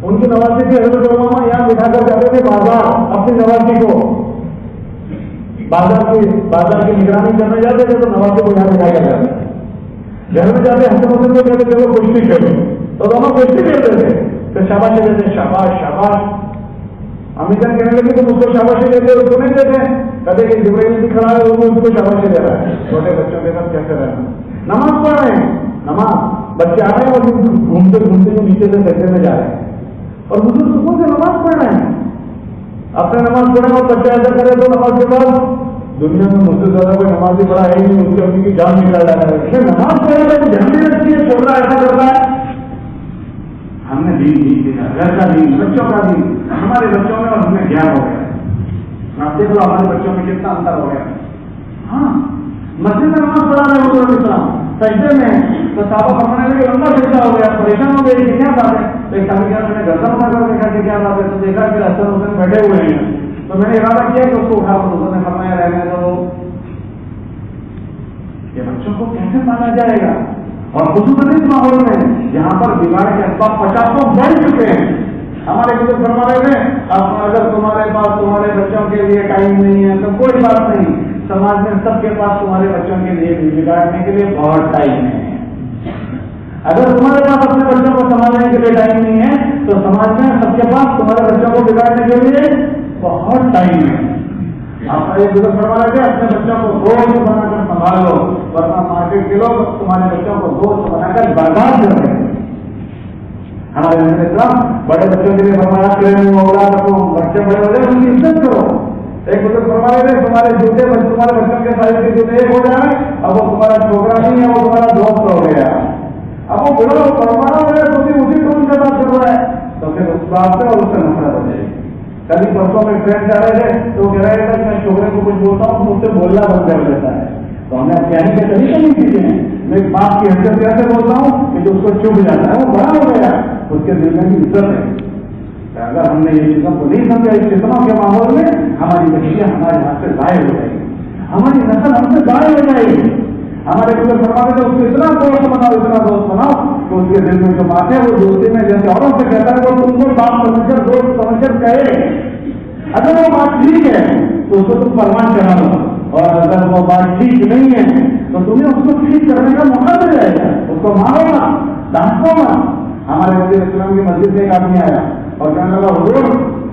ان کی نوازی کی حضرت علماء یہاں بٹھا کر جاتے تھے بازار، اپنی نوازی کو بازار کی نگرانی کرنے جاتے تھے تو نوازی کو یہاں بٹھا کر جاتے. گھر میں جاتے حسن حسن کو کہتے چلو کشتی کھیلو، تو دونوں کشتی کھیلتے تھے. پھر شاباشی دیتے، شاباش شاباش. امی جان کہنے لگے تم اس کو شاباشی دیتے، اس کو نہیں دیتے. کہتے کہ جبرائیل بھی کھڑا ہے وہ اس کو شاباشی دے رہا ہے. چھوٹے بچوں کے ساتھ کیسے رہنا. نماز پڑھ رہے ہیں، نماز بچے آ رہے ہیں اور گھومتے گھومتے نیچے سے سجدے میں جا رہے ہیں اور بزرگ سکون سے نماز پڑھ رہے ہیں. اپنے نماز پڑھے اور بچہ ایسا کرے تو نماز کے بعد دنیا میں مجھ سے زیادہ کوئی نماز ہی پڑھا ہے نہیں، اس کی اپنی کی جان نکال ڈالا ہے. پھر نماز پڑھے گا تو جان نہیں رکھتی ہے، چھوڑ رہا ایسا کرتا ہے. ہم نے دین نہیں دیا، گھر کا دین، بچوں کا دین ہمارے بچوں میں اور ہمیں گیان ہو گیا. آپ دیکھ لو ہمارے بچوں میں کتنا انتر ہو گیا. ہاں مسجد میں نماز پڑھا رہے حضور علیہ السلام سجدے میں تو صحابہ پکڑنے لگے، لمبا سجدہ ہو گیا، پریشان ہو گئے کہ کیا بات ہے. تو ایک ساتھی میں نے گردن اٹھا کر دیکھا کہ کیا بات ہے، تو دیکھا کہ حسن حسین بیٹھے ہوئے ہیں. تو میں نے ارادہ کیا کہ اس کو اٹھا کر حضور نے فرمایا رہنے دو، یہ بچوں کو کیسے مانا جائے گا. اور خصوصاً اس ماحول میں جہاں پر بگاڑ کے اسباب 50 بڑھ چکے ہیں. ہمارے بزرگ فرما رہے تھے اگر تمہارے پاس تمہارے بچوں کے لیے ٹائم نہیں ہے تو کوئی بات نہیں، سماج میں سب کے پاس تمہارے بچوں کے لیے بگاڑنے کے لیے بہت ٹائم ہے. اگر تمہارے پاس اپنے بچوں کو سنبھالنے کے لیے ٹائم نہیں ہے تو سماج میں سب کے پاس تمہارے بچوں کو بگاڑنے کے لیے بہت ٹائم ہے. آپ یہ بزرگ فرما رہے تھے اپنے بچوں کو دوست بنا کر سنبھال لو، ورنہ مارکیٹ کے لوگ تمہارے بچوں کو دوست بنا کر برباد کر رہے ہیں. ہمارے نبی اسلام بڑے بچوں کے لیے فرمایا اولاد کو، بچے بڑے ہو جائے ان کی عزت کرو. ایک بزرگ فرما رہے تھے تمہارے جوتے تمہارے بچوں کے سائز کے جوتے ایک ہو جائے، اب وہ تمہارا چھوکرا نہیں ہے، وہ تمہارا دوست ہو گیا. اب وہ بڑا فرما رہا ہے تو اسی کو ان کے بات کر رہا ہے تو پھر اس بات سے اور اس سے نفرت ہو جائے گی. کبھی پرسوں میں ٹرین جا رہے تھے تو کہہ رہے تھے میں چھوکرے کو کچھ بولتا ہوں تو اس سے بولنا بند کر دیتا ہے. تو ہمیں کہنے کے طریقے نہیں سیکھے ہیں. میں ایک باپ کی حیثیت کیسے بولتا ہوں کہ جو اس کو چپ جاتا ہے وہ بڑا ہو گیا، اس کے دل میں بھی عزت ہے. اگر ہم نے یہ چیزوں کو نہیں سمجھا اس قسموں کے ماحول میں ہماری بچیاں ہمارے ہاتھ سے ضائع ہو جائے گی، ہماری نسل ہم سے ضائع ہو جائے گی. ہمارے بزرگ فرماتے تھے اس کو اتنا دوست بناؤ اتنا دوست بناؤ کہ اس کے دل میں جو بات ہے وہ دوستی میں جیسے اوروں سے کہتا ہے وہ تم کو بات سمجھ کر دوست سمجھ کر کہے. اگر وہ بات ٹھیک ہے تو اس کو تم پروان چڑھا لو، اور اگر وہ بات ٹھیک نہیں ہے تو تمہیں اس کو ٹھیک کرنے کا موقع مل جائے گا. اس کو مارو گا، ڈانٹو گا. ہمارے نبی اسلام کی مسجد میں ایک آدمی آیا اور کہنے لگا حضور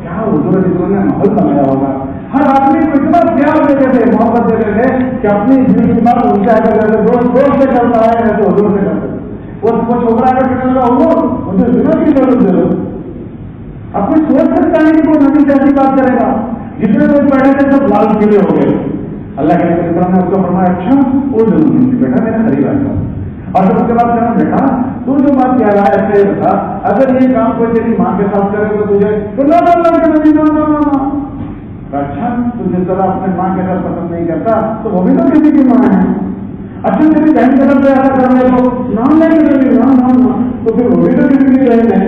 کیا حضور نے ماحول بنایا ہوگا. ہر آدمی کو اتنا پیار دیتے تھے، محبت دیتے تھے کہ اپنی زندگی کی بات ان سے دوست سے کرتا ہے ایسے حضور سے کرتے. وہ چھوکرا کر کہنے لگا حضور مجھے ضرورت کی ضرورت دے دو. اپنی سوچ سکتا ہے کہ وہ نبی سے ایسی بات کرے گا. جتنے لوگ بیٹھے تھے سب لال قلعے ہو گئے. اللہ کے نبی نے اس کو فرمایا اچھا وہ ضرور نہیں بیٹا میرے قریب آ جاؤ. اور پھر اس کے بعد کہنا بیٹا تو جو بات کہہ رہا ہے ایسے ہی بتا، اگر یہ کام کوئی تیری ماں کے ساتھ کرے تو تجھے اچھا تو جس طرح اپنے ماں کے ساتھ پسند نہیں کرتا تو وہ بھی تو کسی کی ماں ہے. اچھا تیری بہن کے ساتھ ایسا کرنے کو نام نہیں لگے نام تو پھر وہ بھی تو کسی کی بہن ہے.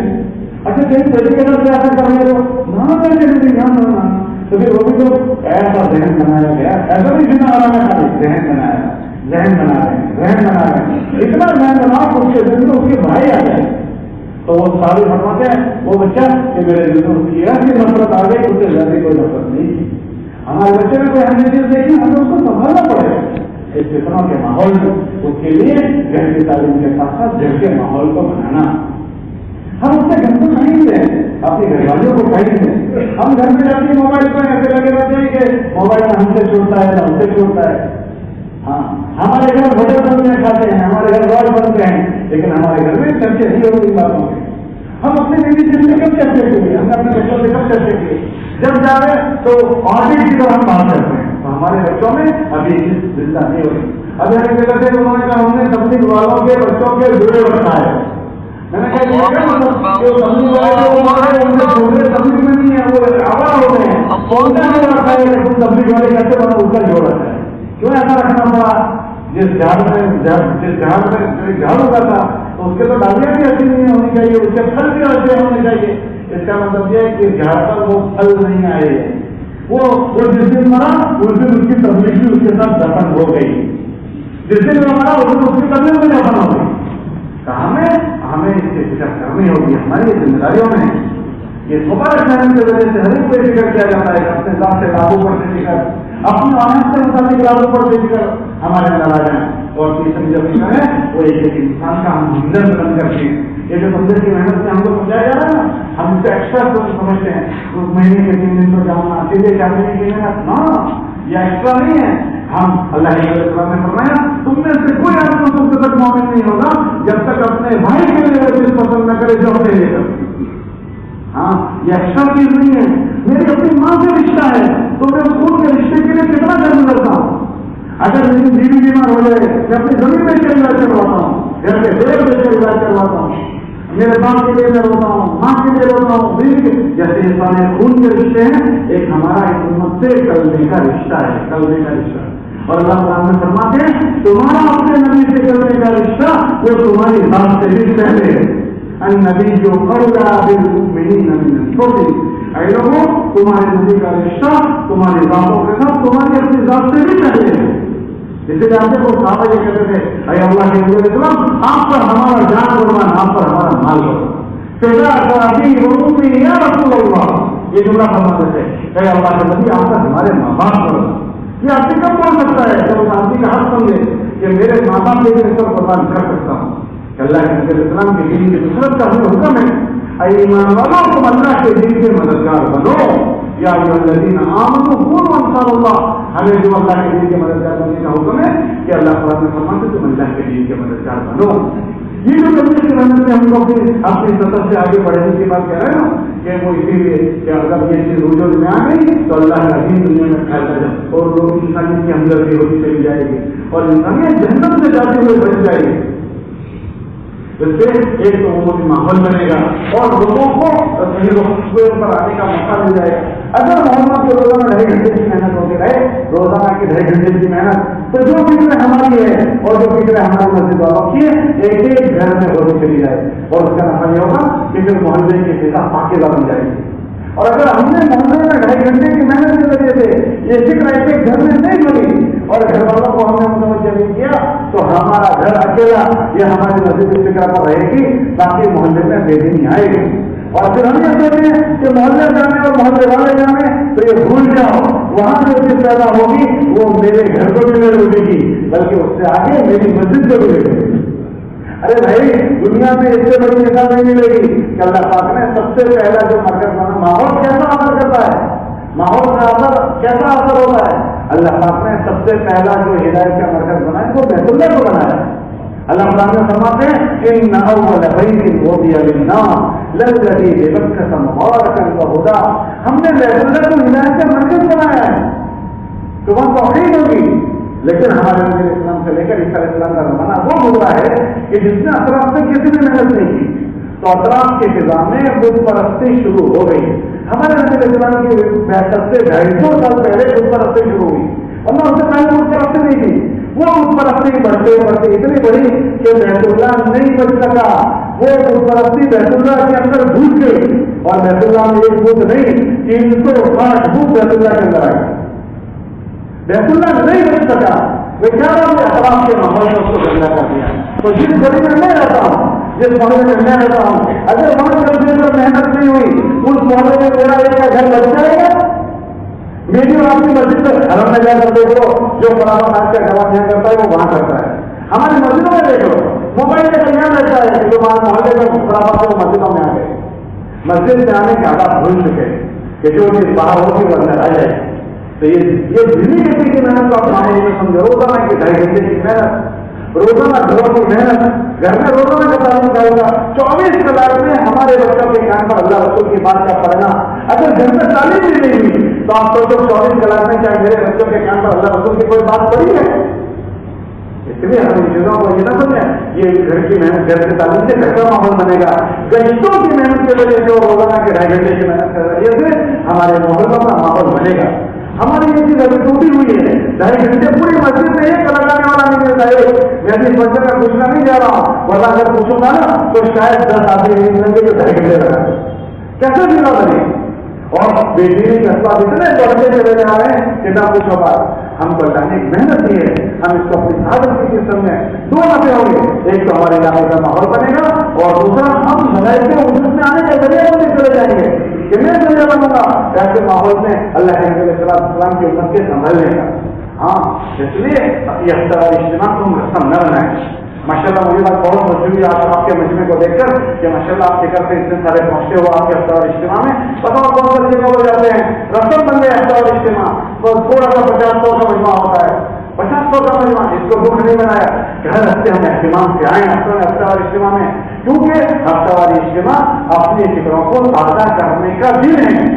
اچھا تیری بیٹی کے ساتھ ایسا کرنے کو نام نہیں نام تو پھر وہ بھی تو ایسا ذہن بنایا گیا. ایسا نہیں جنا والا میں خالی ذہن بنایا، ذہن بنا رہے ہیں اتنا ذہن بناؤ اس کے دل میں اس کے بھائی آ جائے تو وہ سارے فرماتے ہیں وہ بچہ کہ میرے دل میں اس کی ایسی نفرت آ گئی اس سے زیادہ کوئی نفرت نہیں تھی. ہمارے بچے میں کوئی ہم نے چیز دیکھی ہمیں اس کو سنبھالنا پڑے گا. اس قسم کے ماحول میں اس کے لیے گھر کی تعلیم کے ساتھ ساتھ گھر کے ماحول کو بنانا. ہم اس سے گھر کو کہیں دیں، اپنے گھر والوں کو کہیں دیں. ہم گھر میں جاتے ہیں موبائل پہ ایسے لگے رہتے ہیں کہ موبائل ہم سے چھوڑتا ہے ہم سے چھوڑتا ہے. ہاں ہمارے گھر ہوٹل بنتے ہیں کھاتے ہیں، ہمارے گھر روڈ بنتے ہیں، لیکن ہمارے گھر میں چرچے نہیں ہوتی باتوں کے. ہم اپنے بیوی سے کب چرچے کیے، ہم نے اپنے بچوں سے کب چرچے کیے. جب جا رہے تو آڈیٹ کی طرح ہم بات کرتے ہیں تو ہمارے بچوں میں ابھی زندہ نہیں ہوئی. ابھی ہمیں جگہ سے انہوں نے کہا ہم نے تبلیغ والوں کے بچوں کے جڑے بنائے. میں نے کہا جو تبلیغ والے تبلیغ میں نہیں ہے وہ آواز ہو گئے ہیں تبلیغ والے کیسے بنا اس کا جوڑ ہے. کیوں ایسا رکھنا پڑا؟ جس جھاڑ میں جھاڑ ہوتا تھا تو اس کے تو ڈالیاں بھی ایسی نہیں ہونی چاہیے، اس کے پھل بھی ایسے ہونے چاہیے. اس کا مطلب یہ ہے کہ جھاڑ پر وہ پھل نہیں آئے ہیں. وہ جس دن مرا اس دن اس کی تبلیغ بھی اس کے ساتھ دفن ہو گئی. جس دن وہ مرا اس دن اس کی تبلیغ بھی دفن ہو گئی. ہمیں اس کی فکر کرنی ہوگی، ہماری ذمہ داریوں میں یہ صبح رکھنے کی وجہ سے ہر ایک پہ فکر کیا جاتا ہے، اپنے ذات سے لاگو پر سے فکر، اپنی آنکھ سے متعلق لاگو پر سے فکر ہمارے اندر آ جائیں. اور تیسری جو فکر ہے وہ ایک انسان کا ہم ہمدرد بن کر کے یہ جو بندے کی محنت سے ہم کو پہنچایا جا رہا ہے نا، ہم اس کا ایکسٹرا کچھ سمجھتے ہیں اس مہینے کے 3 دن تو جانا سیدھے جانے کی محنت نہ، یہ ایکسٹرا نہیں ہے. ہم اللہ کے رسول نے فرمایا تم میں سے کوئی آدمی تم سے تک مومن نہیں ہوگا جب تک اپنے بھائی کے لیے وہ چیز پسند نہ کرے جو اپنے لیے کرے. ہاں یہ ایکسٹرا چیز نہیں ہے. میری اپنی ماں سے رشتہ ہے تو میں اس خون کے رشتے کے لیے کتنا کرنا کرتا ہوں. اگر میری بیوی بیمار ہو جائے میں اپنی زمین میں سے علاج کرواتا ہوں، گھر کے دیکھ میں سے علاج کرواتا ہوں، میرے باپ کے لیے میں روتا ہوں، ماں کے لیے روتا ہوں. جیسے انسان خون کے رشتے ہیں، ایک ہمارا ایک امت سے کلمے کا رشتہ ہے، کلمے کا رشتہ. اور اللہ تعالیٰ نے فرماتے ہیں تمہارا اپنے نبی سے کلمے کا رشتہ وہ تمہاری ذات سے بھی پہلے ہے. النبی جو اولا بالمؤمنین من انفسہم، اے لوگوں تمہارے نبی کا رشتہ تمہاری ذاتوں کے ساتھ تمہاری اپنی ذات سے بھی پہلے ہے. جسے جانتے وہ صحابہ یہ کہتے تھے اے اللہ کے نبی علیہ السلام آپ پر ہمارا جان قربان، آپ پر ہمارا مال قربان. یا رسول اللہ یہ جملہ فرماتے تھے اے اللہ کے نبی آپ پر ہمارے ماں باپ قربان. یہ آپ سے کب بول سکتا ہے جب اس آدمی کا حق سمجھے کہ میرے ماں باپ کے لیے سب قربان کر سکتا ہوں. کہ اللہ کے نبی السلام کے دین کی نصرت کا ہمیں حکم ہے اے ایمان والوں تم اللہ کے دین کے مددگار بنو. یا ایھا الذین آمنوا کونوا انصار اللہ، ہمیں جو اللہ کے دین کے مددگار بننے کا حکم ہے کہ اللہ تعالیٰ نے فرمایا تم اللہ کے دین کے مددگار بنو. یہ جو کرنے کی محنت میں ہم لوگ اپنی سطح سے آگے بڑھنے کی بات کہہ رہے ہیں نا کہ وہ اسی لیے کہ اگر یہ چیز وجود میں آ گئی تو اللہ کا دین دنیا میں پھیلتا جائے اور لوگ انسانیت کی ہمدردی ہوتی چلی جائے گی اور انسانیت جہنم سے جاتے ہوئے بچ جائے گی. اس سے ایک تو عمومی ماحول بنے گا اور لوگوں کو صحیح رخ پر آنے کا موقع مل جائے گا. اگر محمد کے روزانہ 2.5 گھنٹے کی محنت ہوتی رہے، روزانہ کی 2.5 گھنٹے کی محنت، تو جو فکر ہماری ہے اور جو فکر ہماری مسجد والوں کی ہے ایک گھر میں ہوتی چلی جائے اور اس کا نفع یہ ہوگا کہ پھر محلے کی فضا پاکیزہ بن جائے گی. اور اگر ہم نے محلے میں 2.5 گھنٹے کی محنت کے ذریعے سے یہ فکر ایک گھر میں نہیں بنی اور گھر والوں کو ہم نے متوجہ نہیں کیا تو ہمارا گھر اکیلا یہ ہماری مسجد کی فکر پر رہے گی، باقی محلے میں بے دینی آئے گی. اور پھر ہم یہ سوچیں کہ محلے جانے اور محلے والے جانے تو یہ بھول جاؤ وہاں جو چیز پیدا ہوگی وہ میرے گھر کو بھی نہیں روکے گی بلکہ اس سے آگے میری مسجد کو بھی روکے گی. ارے بھائی دنیا میں اس سے بڑی مثال نہیں ملے گی کہ اللہ پاک نے سب سے پہلا جو مرکز بنا ماحول کیسا اثر کرتا ہے، ماحول کا اثر کیسا اثر ہوتا ہے. اللہ پاک نے سب سے پہلا جو ہدایت کا مرکز بنایا وہ بیت اللہ کو بنایا. اللہ تعالیٰ نے فرماتے ہیں ان اول بیت وضع للناس للذی ببکۃ مبارکا وہدی، ہم نے بیت اللہ کو ہدایت کا مرکز بنایا ہے. تو وہاں توحید ہوگی. لیکن ہمارے نبی اسلام سے لے کر عیسیٰ علیہ السلام کا زمانہ وہ گزرا ہے کہ جس نے اطراف سے کسی نے محنت نہیں کی تو اطراف کے فضا میں بت پرستی شروع ہو گئی. ہمارے نبی علیہ السلام کی بعثت سے 250 سال پہلے بت پرستی شروع ہوئی ورنہ اس سے پہلے بت پرستی نہیں تھی. وہ بت پرستی بڑھتے بڑھتے اتنی بڑی کہ بیت اللہ نہیں بچ سکا. وہ بت پرستی بیت اللہ کے اندر گھس گئی اور بیت اللہ میں ایک بت نہیں 360 بت بیت اللہ کے اندر آئے. بیت اللہ نہیں بچ سکا، بیچارہ نے اطراف کے ماحول میں اس کو گندا کر دیا. تو جس گلی میں میں رہتا ہوں، جس محلے میں میں رہتا ہوں، اگر وہاں چلنے پر محنت نہیں ہوئی اس محلے میں میرا ایک کا گھر بچ جائے گا. میری اور آپ کی مسجد میں حرم میں جا کر دیکھو جو برابر آج کا گواہ نہیں کرتا ہے وہ وہاں کرتا ہے. ہماری مسجدوں میں دیکھو موبائل کا کلیان رہتا ہے کہ جو محلے میں برابر سے مسجدوں میں آ گئے. مسجد میں آنے کے عادت بھول چکے کہ جو چیز باہر ہوگی وہ اندر آ جائے. تو یہ دلی گھنٹے کی محنت کو آپ معاملے میں سمجھو. روزانہ کی 2.5 گھنٹے کی محنت، روزانہ گھروں کی محنت، گھر میں روزانہ کا تعلق کرے گا. 24 کلاس میں ہمارے بچوں کے کان پر اللہ رسول کی بات کا پڑھنا. اگر گھر میں تعلیم بھی نہیں ہوئی تو آپ سوچو 24 کلاس میں کیا میرے بچوں کے کان پر اللہ رسول کی کوئی بات پڑھی ہے؟ اس لیے ہم ان چیزوں کو یہ نہ سمجھیں یہ گھر کی محنت، گھر کی تعلیم سے گھر کا ماحول بنے گا. گشتوں کی محنت کی وجہ سے روزانہ کے 2.5 گھنٹے کی محنت کر رہی ہے ہمارے محلوں کا ماحول بنے گا. ہماری یہ چیز ابھی ٹوٹی ہوئی ہے. 2.5 گھنٹے پوری مسجد میں ایک لگانے والا نہیں ملتا ہے. میں بھی مسجد میں پوچھنا نہیں جا رہا ہوں ورنہ اگر پوچھوں گا نا تو شاید 10 آدمی نہیں ملیں گے جو 2.5 گھنٹے لگا کیسے بھی نہ بنے. اور بیٹی کے اسباب اتنے بڑھتے چلے جا رہے ہیں کہ نہ پوچھو بات. ہم کو اللہ نے محنت کی ہے، ہم اس کو اپنی عادت کی قسم میں دو نفع ہوں گے. ایک تو ہمارے علاقے کا ماحول بنے گا اور دوسرا ہم ملائکے وجود میں آنے کے ذریعے ہم چلے جائیں گے کہ میں ذریعہ بنوں گا ایسے ماحول میں اللہ کے نبی علیہ السلام کی امت کے سنبھلنے کا. ہاں اس لیے یہ ہفتہ واری اجتماع تم رسم نہ بنائیں. ماشاء اللہ مجھے بات بہت خوشی ہوئی آپ کے مجمع کو دیکھ کر کہ ماشاء اللہ آپ فکر سے اتنے سارے پہنچے ہو آپ کے ہفتہ واری اجتماع میں. بتاؤ کون سے جگہ ہو جاتے ہیں رسم بن گئے ہفتہ واری اجتماع تو تھوڑا سا 50-100 کا مجمع ہوتا ہے 50-100 کا مجمع. اس کو دکھ نہیں بنایا کہ ہر ہفتے ہم اہتمام سے آئیں ہفتہ واری اجتماع میں کیونکہ ہفتہ واری اجتماع اپنی فکروں کو تازہ کرنے کا دن ہے.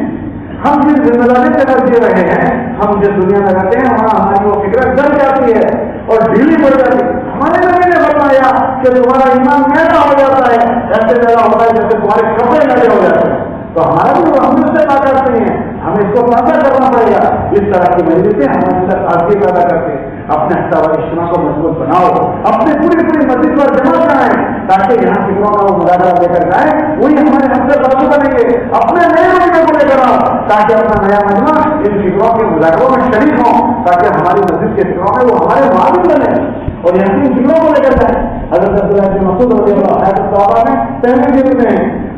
ہم جس ذمہ داری کے ساتھ جی رہے ہیں ہم جس دنیا میں رہتے ہیں وہاں ہماری وہ فکر ڈل جاتی ہے اور ڈھیلی پڑ جاتی ہے. ہمارے نبی نے بتایا کہ تمہارا ایمان میلا ہو جاتا ہے ایسے میلا ہوتا ہے جیسے تمہارے کپڑے میلے ہو جاتے ہیں. تو ہمارے بھی ہم اس سے بات کرتے ہیں ہمیں اس کو تازہ کرنا پڑے گا. اس طرح کی مجلسیں ہمارے اندر تازگی پیدا کرتے ہیں. اپنے ہفتہ واری اجتماع کو مضبوط بناؤ اپنے پوری مسجد پر جمع کرائیں تاکہ یہاں فکروں کا وہ مظاہرہ لے کر جائیں وہی ہمارے ہفتے بازو بنیں گے. اپنے نئے مجمے کو لے کر آؤ تاکہ اپنا نیا مجمع ان فکروں کے مظاہروں میں شریک ہوں تاکہ ہماری مسجد کے فکروں میں وہ ہمارے معلوم بنے اور یہاں کی فکروں کو لے کر جائیں. حضرت عبداللہ بن مسعود رضی اللہ عنہ صحابہ میں پہلے دن میں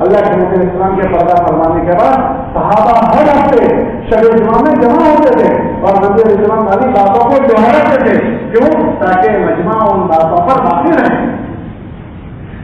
اللہ کے نبی اسلام کے پردہ فرمانے کے بعد صحابہ ہر ہفتے شب جمعہ میں جمع ہوتے تھے اور نبی علیہ السلام والی باتوں کو دہراتے تھے. کیوں؟ تاکہ مجمع ان باتوں پر باقی رہے.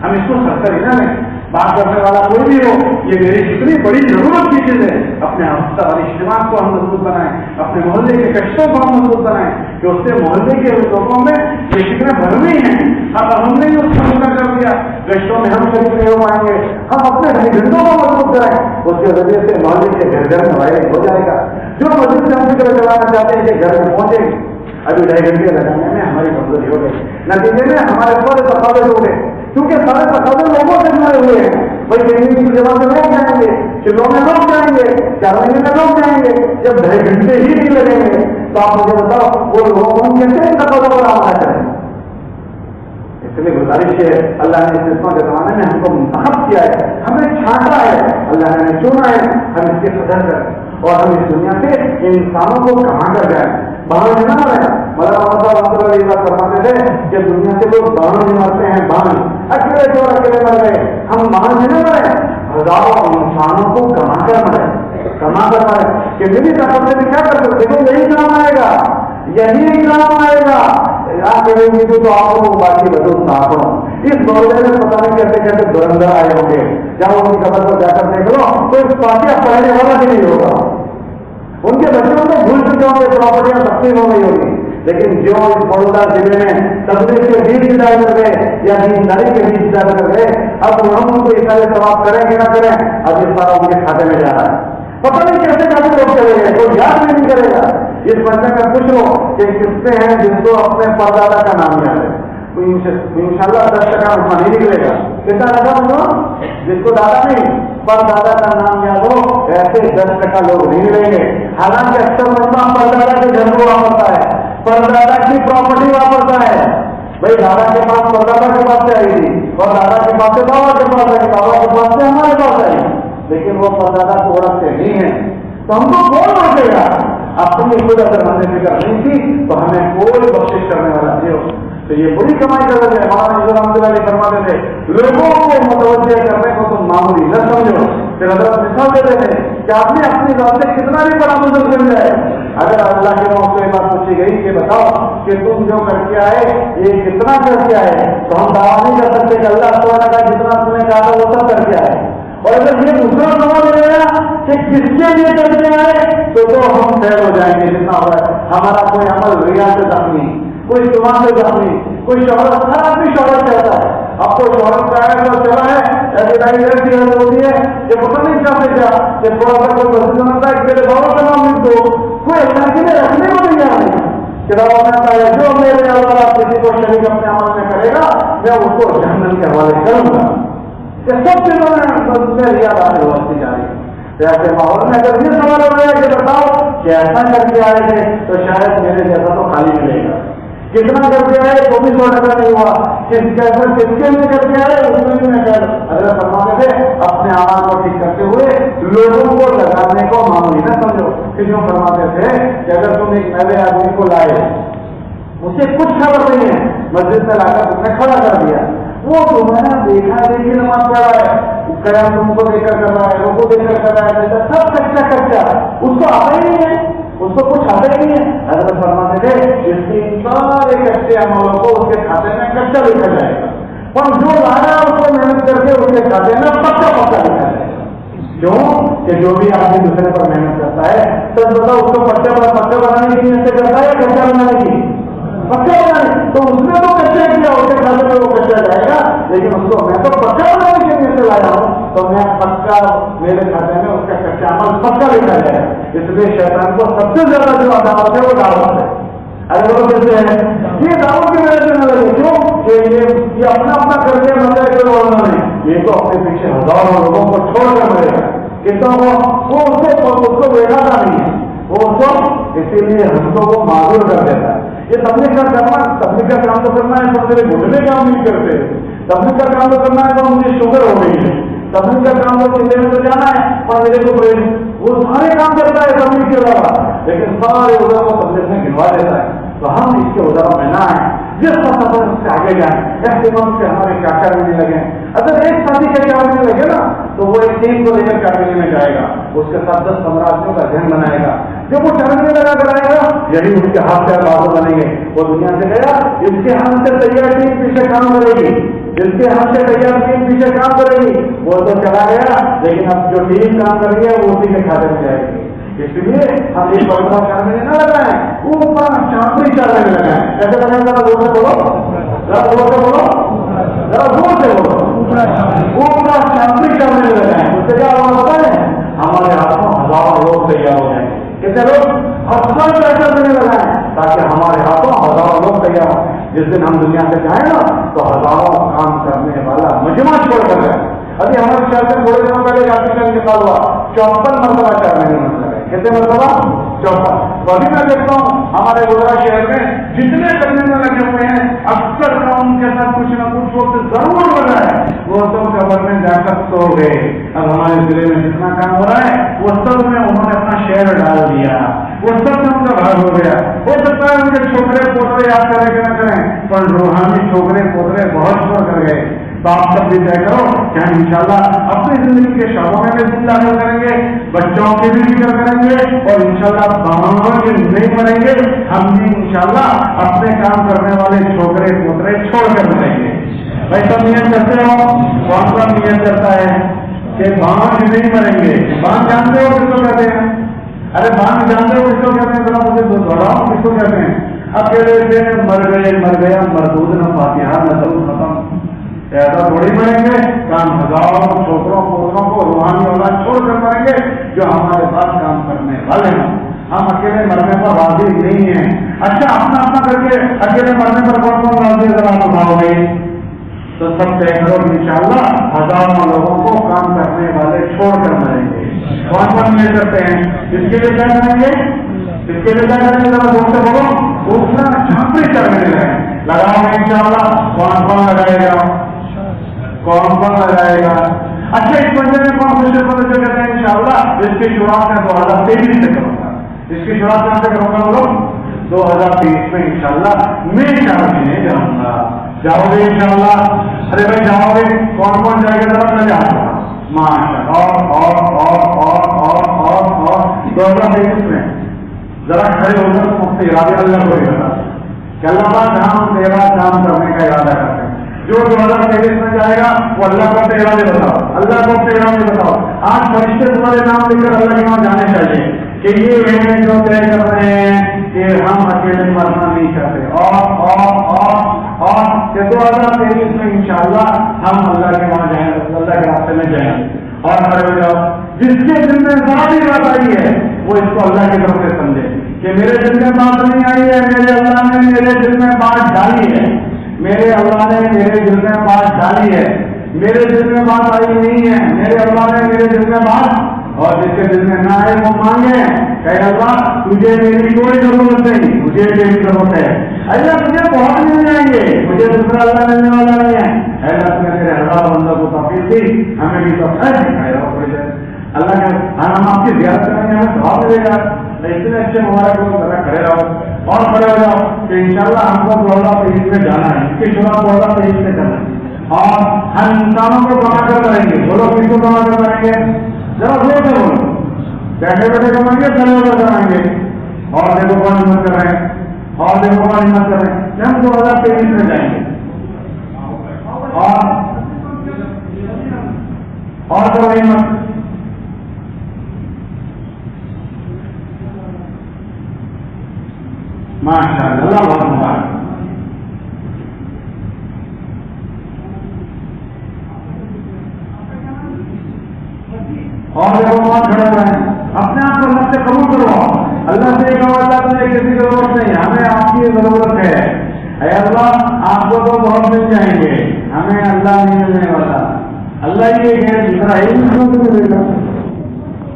ہم اس کو سرسری نہ لیں. بات کرنے والا کوئی بھی ہو یہ میری کتنی بڑی ضرورت کی چیز ہے. اپنے ہفتہ واری اجتماع کو ہم مضبوط بنائیں اپنے محلے کے کشتوں کو ہم مضبوط بنائیں کہ اس سے محلے کے لوگوں میں یہ فکریں بھرنی ہیں. اب ہم نے اس کو پورا کر دیا کشتوں میں ہم شریک نہیں ہو پائیں گے. ہم اپنے گھنٹوں کو مضبوط کرائیں اس کے ذریعے سے محلے کے گھر گھر میں وائرنگ ہو جائے گا. جو مسجد سے ہم فکر چلانا چاہتے ہیں کہ گھر میں پہنچے گی ابھی 2.5 گھنٹے لگانے میں ہماری کمزوری ہو گئی. نتیجے میں ہمارے سارے تقاضے ہو گئے کیونکہ سارے تقاضے لوگوں سے جڑے ہوئے ہیں. بھائی دہلی کی جگہ سے لوگ جائیں گے شلوں میں لوگ جائیں گے 4 مہینے میں لوگ جائیں گے جب 2.5 گھنٹے ہی نہیں لگیں گے تو آپ مجھے بتاؤ وہ لوگوں کو کیسے ان تقاضوں پر آنا چاہیں. اس لیے گزارش ہے اللہ نے اس کے زمانے میں ہم کو منتخب کیا ہے ہمیں چھانٹا ہے اللہ نے چنا ہے ہم اس کی قدر کریں اور ہم اس دنیا سے انسانوں کو کہاں کر جائیں باہر نہ مرے. مولانا فرماتے تھے کہ دنیا سے لوگ باہر نہیں مرتے ہیں باہر اکیلے چور اکیلے مر گئے. ہم باہر نہیں مرے ہزاروں انسانوں کو کما کر مرے کہ میری طاقت سے کیا کر سکتے تو یہی کام آئے گا یہی کام آئے گا. تو آپ کو باقی بدل ساپڑوں اس دورے میں پتا نہیں کیسے کیسے درندر آئے ہوں گے. جب ان کی قبر پر جا کر دیکھ لو تو اس پارٹیاں پڑھنے والا بھی نہیں ہوگا. ان کے بچوں کو بھول چکے ہوں گے پراپرٹیاں تقسیم ہو گئی ہوگی. لیکن جو اس بڑودا ضلع میں تبلیغ کے بیچ جائے کر گئے یا دینداری کے بیچ جا کر گئے اب ہم ان کو اشارے ثواب کریں کہ نہ کریں اب اس بار ان کے کھاتے میں جا رہا ہے. پتہ نہیں کیسے کیسے لوگ چلے گئے کوئی یاد بھی نہیں کرے گا. اس بچے کا پوچھ لو کہ کتنے ہیں جن کو اپنے پردادا کا نام یاد ہے انشاءاللہ 10% اس میں نہیں نکلے گا. کتنا لگا بولو جس کو دادا نہیں پر دادا کا نام یاد ہو ایسے 10% لوگ نہیں ملیں گے. حالانکہ اکثر مسئلہ پردادا کے گھر کو واپرتا ہے پردادا کی پراپرٹی واپرتا ہے. بھائی دادا کے پاس پردادا کے پاس سے آئی تھی اور دادا کے پاس سے بابا کے پاس آئی بابا کے پاس سے ہمارے پاس آئی لیکن وہ پردادا کو اوڑکتے نہیں ہیں. تو ہم کو کون بچے گا؟ اپنی خود اگر ہم نے فکر نہیں کی تو ہمیں کوئی بخشش کرنے والا نہیں ہو. تو یہ بڑی کمائی کر رہے ہیں. مولانا رحمۃ اللہ علیہ فرماتے تھے لوگوں کو متوجہ کرنے کو تم معمولی نہ سمجھو. پھر حضرت مثال دیتے ہیں کہ آپ نے اپنی ذات سے کتنا بھی بڑا بزرگ بن جائے اگر اللہ کے نام سے بات پوچھی گئی کہ بتاؤ کہ تم جو کر کے آئے یہ کتنا کر کے آئے تو ہم دعویٰ نہیں کر سکتے کہ اللہ تعالیٰ کا جتنا تم نے کہا وہ سب کر کے آئے. اور اگر یہ دوسرا سوال لے گا کہ کس کے لیے کرتے آئے تو ہم فیل ہو جائیں گے. جتنا ہو رہا ہے ہمارا کوئی عمل ریا سے زخمی کوئی سما سے زخمی کوئی شہرت ہر آدمی شہرت چاہتا ہے. اب تو شہرت کا ہے تو چلا ہے ایسی ہوتی ہے کہ پتہ نہیں چاہتے کیا کہ تھوڑا سا کوئی مسجد بناتا ہے میرے بابا کا نام لکھ دو کوئی اللہ کے لیے رکھنے کو نہیں آ رہی کہ رہا جو میرے اللہ کسی کو شریک اپنے عمل میں کرے گا میں اس کو جہنم کے حوالے کروں گا. یہ سب چیزوں میں ریا داخل ہوتی جا رہی ہے. ایسے ماحول میں اگر یہ سوال ہو رہا ہے کہ بتاؤ کہ ایسا کر کے آئے تھے تو شاید میرے جیسا تو خالی ملے گا. کتنا کر کے آئے تو بھی 100% نہیں ہوا کس کے میں کر کے آئے اس میں بھی میں اگر فرماتے تھے اپنے آواز کو ٹھیک کرتے ہوئے لوگوں کو لگانے کو معمولی نہ سمجھو. کہ جو فرماتے تھے کہ اگر تم ایک نئے آدمی کو لائے اسے کچھ خبر نہیں ہے، مسجد میں لا کر اس نے کھڑا کر دیا، وہ تمہارا دیکھا دیکھی نماز پڑھ رہا ہے، قیام تم کو دیکھ کر کر رہا ہے، رکوع دیکھ کر کر رہا ہے، سب کچا کچا، اس کو آتا ہی نہیں ہے، اس کو کچھ آتا ہی نہیں ہے۔ حضرت فرماتے تھے اس کے سارے کچے عملوں کو اس کے کھاتے میں کچا لکھا جائے گا، اور جو لایا اس کو محنت کر کے اس کے کھاتے میں پکا پکا لکھا جائے گا۔ کیوں کہ جو بھی آدمی دوسرے پر محنت کرتا ہے تو بتا اس کو پکا بنانے کی نیت سے کرتا ہے یا کچا بنانے کی؟ پکا بنانے، تو اس نے تو کچا کیا، اس کے کھاتے میں وہ کچا جائے گا، لیکن اس کو میں تو پکا بنانے کی نیت سے لایا ہوں تو میں پکا میرے کھاتے میں اس کا کچا عمل پکا لکھا جائے گا۔ اس لیے شیطان کو سب سے زیادہ جو عداوت ہے وہ دعوت ہے۔ اگر وہ کہتے ہیں یہ دعوت کی وجہ سے نہ لگے، کیوں کہ یہ اپنا اپنا کر کے مزہ کے لوگوں نے یہ تو اپنے پیچھے ہزاروں لوگوں کو چھوڑ کر مرے گا، کتنا وہ اس کو بیٹھاتا نہیں ہے، وہ اس کو اسی لیے ہنسوں کو معذور کر دیتا ہے۔ یہ تبلیغ کا کام تو کرنا ہے، تو میرے گھٹنے کام نہیں کرتے، تبلیغ کا کام تو کرنا ہے تو مجھے شوگر ہو گئی ہے، تبلیغ کا کام تو چلے میں تو جانا ہے اور میرے کو وہ سارے کام کرتا ہے تبلیغ کے علاوہ، لیکن سارے ادھر کو تبلیغ میں گنوا دیتا ہے۔ تو ہم اس کے ادھر میں نہ آئیں، جس کا سفر اس سے آگے جائیں، احتمام سے ہمارے کیا کرنے لگے۔ اگر ایک ساتھی کا کیا کرنے لگے نا تو وہ ایک ٹیم کو لے کر کرنے میں جائے گا، اس کے ساتھ 10-15 آدمیوں کا ذہن بنائے گا، جب وہ چڑھنے لگا کرائے گا یہی اس کے ہاتھ سے بازو بنیں گے۔ وہ دنیا سے گیا، اس کے ہاتھ سے تیار ٹیم پیچھے کام کرے گی، جس کے ہاتھ سے تیار ٹیم پیچھے کام کرے گی، وہ تو چلا گیا، لیکن اب جو ٹیم کام کر رہی ہے وہ اسی کے کھاتے میں جائے گی۔ اس لیے ہم ایک بڑا چڑھنے نہ لگائیں، اوپر چاپڑی چڑھنے میں لگائیں۔ کیسے لگائیں؟ ذرا زور سے بولو، ذرا زور سے بولو، ذرا زور سے بولو، اوپر چاپڑی چڑھنے میں لگائیں۔ اس سے کیا ہوتا ہے؟ ہمارے ہاتھوں ہزاروں لوگ تیار ہو جائیں، کتنے لوگ؟ ہزار پیسہ دینے لگائیں تاکہ ہمارے ہاتھوں ہزاروں لوگ تیار ہوں۔ جس دن ہم دنیا سے جائیں نا تو ہزاروں کام کرنے والا مجمع چھوڑ کر جائیں۔ ابھی ہمارے شہر سے تھوڑے دنوں پہلے جاتی کا انتقال ہوا، 54 مرتبہ چڑھنے میں لگے۔ کتنے مرتبہ؟ 54۔ ابھی میں دیکھتا ہوں ہمارے گجرا شہر میں جتنے کرنے میں لگے ہوئے ہیں، اکثر کا ان کے ساتھ کچھ نہ کچھ وقت ضرور بنا ہے، وہ سب قبر میں جا کر سو گئے۔ اب ہمارے ضلع میں جتنا کام ہو رہا ہے وہ سب میں انہوں نے اپنا شہر ڈال دیا، وہ سب میں ان کا بھاگ ہو گیا۔ ہو سکتا ہے ان کے چھوکرے پوترے یاد کرے کہ نہ کریں، پر روحانی چھوکرے پوترے بہت چھوڑ کر گئے۔ تو آپ سب بھی طے کرو کہ ہم انشاءاللہ اپنی زندگی کے شعبوں میں بھی داخل کریں گے، بچوں کی بھی فکر کریں گے، اور انشاءاللہ بہنوں کے نہیں مریں گے، ہم بھی انشاءاللہ اپنے کام کرنے والے چھوکرے پوترے چھوڑ کر مریں گے۔ بھائی سب نیت کرتے ہو؟ کون کون نیت کرتا ہے کہ بہن نہیں مریں گے؟ بہن جانتے ہو کس کو کہتے ہیں؟ ارے بہن جانتے ہو کس کو کہتے ہیں؟ ذرا مجھے بتاؤ کس کو کہتے ہیں؟ اکیلے سے مر گیا مردود نہ فاتحہ نسل ختم، ایسا تھوڑی مریں گے، کام ہزاروں چھوکروں پوتروں کو روحانی اولاد چھوڑ کر مریں گے جو ہمارے پاس کام کرنے والے ہیں۔ ہم اکیلے مرنے پر راضی نہیں ہیں۔ اچھا اپنا کر کے اکیلے مرنے پر کون کون راضی ذرا بتاؤ گے؟ تو سب طے کرو انشاءاللہ ہزاروں لوگوں کو کام کرنے والے چھوڑ کر مریں گے۔ کون کون یہ کرتے ہیں؟ اس کے لیے کیا کریں گے؟ اس کے لیے کیا کریں گے؟ ذرا دوست سے بولو، اتنا چھاپڑی کرنے لگاؤ گے انشاءاللہ۔ کون کون لگائے گا؟ کون کون لگائے گا؟ اچھا اس مہینے میں کون خوشی کو کہتے ہیں انشاءاللہ اس کی شروعات میں 2023 سے کروں گا، اس کی شروعات کہاں سے کروں گا؟ لوگ 2023 میں انشاءاللہ میں چاہیے جاؤں گا۔ جاؤ گے انشاءاللہ؟ ارے بھائی جاؤ گے؟ کون کون جائے گا؟ ذرا میں جاؤں گا ماشاء اور 2023 میں ذرا کھڑے ہو کر مفت ارادے اللہ کو ارادہ کہ اللہ پاک ہم تیرا کام کرنے کا ارادہ کرتے ہیں۔ جو 2023 میں جائے گا وہ اللہ کو اپنے ارادے بتاؤ، اللہ کو اپنے ارادے بتاؤ۔ آج فرشتے تمہارے نام لے کر اللہ کے وہاں جانے چاہیے کہ یہ ہیں جو طے کر رہے ہیں کہ ہم اکیلے مرنا نہیں چاہتے، اور کہ 2023 میں انشاءاللہ ہم اللہ کے وہاں جائیں، اللہ کے راستے میں جائیں۔ اور کھڑے ہو جاؤ، جس کے دل میں ذرا بھی بات آئی ہے وہ اس کو اللہ کی طرف سے سمجھے کہ میرے دل میں بات نہیں آئی ہے، میرے اللہ نے میرے دل میں بات ڈالی ہے، میرے اللہ نے میرے دل میں بات ڈالی ہے، میرے دل میں بات آئی نہیں ہے، میرے اللہ نے میرے دل میں بات، اور جس کے دل میں نہ آئے وہ مانگے کہ اللہ تجھے میری کوئی ضرورت نہیں، مجھے تیری ضرورت ہے، اللہ تجھے بہت مل جائیں گے، مجھے دوسرا اللہ ملنے والا نہیں ہے، اللہ نے میرے ہزار بندوں کو توفیق دی، ہمیں بھی تو خیر دکھائے اللہ کے ہم آپ کی زیارت کریں گے، ہمیں ثواب ملے گا۔ اتنے اچھے مبارک لوگ ذرا کھڑے رہو اور کھڑے ہو جاؤ کہ انشاءاللہ ہم کو بولنا پیس میں جانا ہے، اس کے شروع بولنا پیس میں جانا ہے، اور ہم انسانوں کو بنا کر کریں گے. بولو کس کو بنا کر کریں گے؟ ذرا زور سے بولو. بیٹھے بیٹھے کمائیں گے، کھڑے ہو کر کرائیں گے. اور دیکھو کون ہمت کر رہے ہیں، اور دیکھو کون ہمت کر رہے ہیں. ہم 2023 میں جائیں گے اور کرو ہمت. ماشاء اللہ بہت مبارک. اور دیکھو کون کھڑے ہوئے ہیں. اپنے آپ کو اللہ سے قبول کرو. اللہ سے کہو اللہ تمہیں کسی کی ضرورت نہیں، ہمیں آپ کی ضرورت ہے. اے اللہ آپ کو تو بہت مل جائیں گے، ہمیں اللہ نہیں ملنے والا. اللہ یہ ہے دوسرا ہی ملے گا.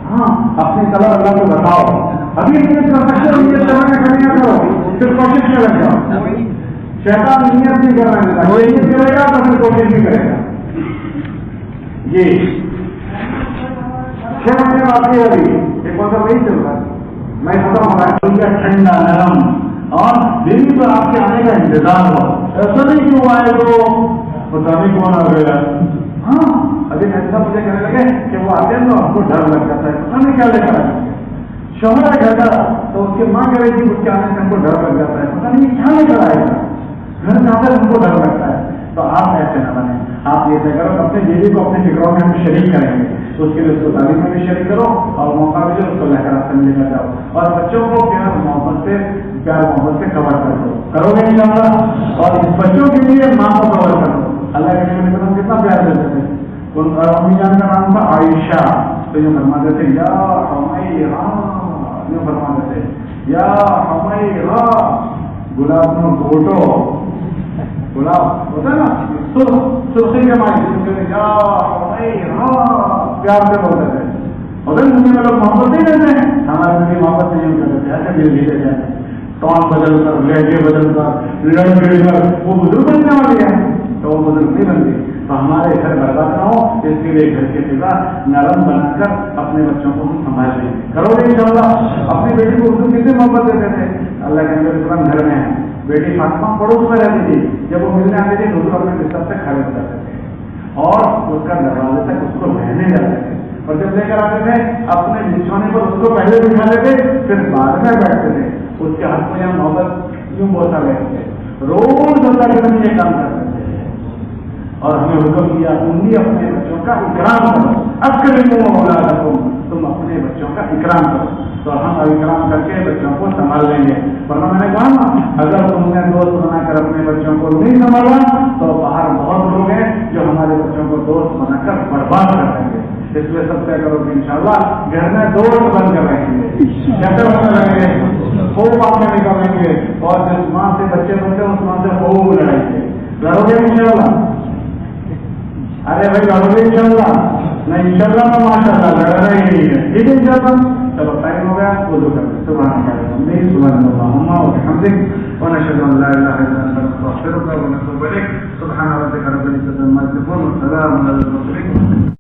ہاں اپنی طلب اللہ کو بتاؤ. ابھی نیت کرو، پھر کوشش میں لگ جاؤ. شیطان نیت نہیں کرنا دیتا، وہ نیت کرے گا تو پھر کوشش بھی کرے گا. یہ 6 مہینے باقی ہوگی، ایک وقت نہیں چل رہا. میں ختم ہو رہا ہے ٹھنڈا نرم اور دلی پر آپ کے آنے کا انتظار ہو. ایسا نہیں کیوں آئے تو پتا نہیں کون آ گیا. ہاں ابھی ایسا مجھے کہنے لگے کہ وہ آتے ہیں تو آپ کو ڈر لگ جاتا ہے، پتا نہیں کیا لے کر آئے. شوہر ہے گھر کا تو اس کی ماں کہہ رہی تھی اس کے آنے سے ہم کو ڈر لگ جاتا ہے، پتا نہیں کیا لے کر آئے گا. گھر سے آتا ہے ہم کو ڈر لگتا ہے. تو آپ ایسے نہ بنیں. آپ یہ طے کرو اپنے بیوی کو اپنے فکروں میں ہم شریک کریں گے، تو اس کے لیے اس کو تعلیم میں بھی شریک کرو اور موقع ملے اس کو لے کر آپ لے کر جاؤ. اور بچوں کو پیار محبت سے کور کر دو. کرو گے انشاءاللہ. اور اس بچوں کے لیے ماں کو کور کر دو. اللہ کے نبی وسلم کتنا پیار دیتے تھے. امی جان کا نام تھا عائشہ، تو یہ فرماتے تھے یا حمیرہ، یہ فرماتے تھے یا حمیرہ. گلاب میں گھوٹو، گلاب ہوتا ہے نا سرخی کے مائیں یا حمیرہ پیار سے بولتے تھے. اور دنیا میں لوگ محبت نہیں دیتے ہیں، ہمارے دنیا محبت نہیں کرتے تھے. ایسے دھیرے دھیرے جاتے ٹون بدل کر لہجے بدل کر لڑ گڑ کر وہ بزرگ بننے والی ہے تو وہ بزرگ نہیں بنتی. تو ہمارے گھر برباد نہ ہو اس کے لیے گھر کے فضا نرم بنا کر اپنے بچوں کو سنبھال لیں. کرو گے انشاءاللہ. اپنی بیٹی کو اردو کتنی محبت دیتے تھے. اللہ کے اندر اسلام گھر میں ہے. بیٹی فاطمہ پڑوس میں رہتی تھی، جب وہ ملنے آتی تھی حضور اپنے بستر سے کھڑے ہو جاتے تھے اور اس کا دروازے تک اس کو رہنے جاتے تھے. اور جب لے کر آتے تھے اپنے بچھونے پر اس کو پہلے بٹھاتے تھے، پھر بعد میں بیٹھتے تھے. اس کے ہاتھ میں محبت یوں بوسا لیتے تھے. روز اللہ کے لیے یہ کام کرتے تھے. اور ہمیں حکم کیا تم بھی اپنے بچوں کا اکرام کرو. اکرموا اولادکم، تم اپنے بچوں کا اکرام کرو. تو ہم اکرام کر کے بچوں کو سنبھال لیں گے. ورنہ میں نے کہا نا اگر تم نے دوست بنا کر اپنے بچوں کو نہیں سنبھالا تو باہر بہت لوگ ہیں جو ہمارے بچوں کو دوست بنا کر برباد کر دیں گے. اس لیے سب طے کرو کہ انشاءاللہ گھر میں دوست بن کر رہیں گے، چکر بن رہیں گے، خوب آپ میں نکالیں گے اور جس ماں سے بچے بنتے ہیں اس ماں سے خوب لڑائیں گے. لڑو گے انشاءاللہ؟ ارے بھائی لڑو گے انشاءاللہ؟ نہیں انشاءاللہ میں ماشاءاللہ لڑنا ہی نہیں ہے. ٹھیک ہے انشاءاللہ. چلو ٹائم ہو گیا، وضو کر لیں. سبحان اللہ وبحمدہ ونشهد ان لا اله الا انت نستغفرك ونتوب اليك. سبحان ربك رب العزة عما يصفون وسلام على المرسلين.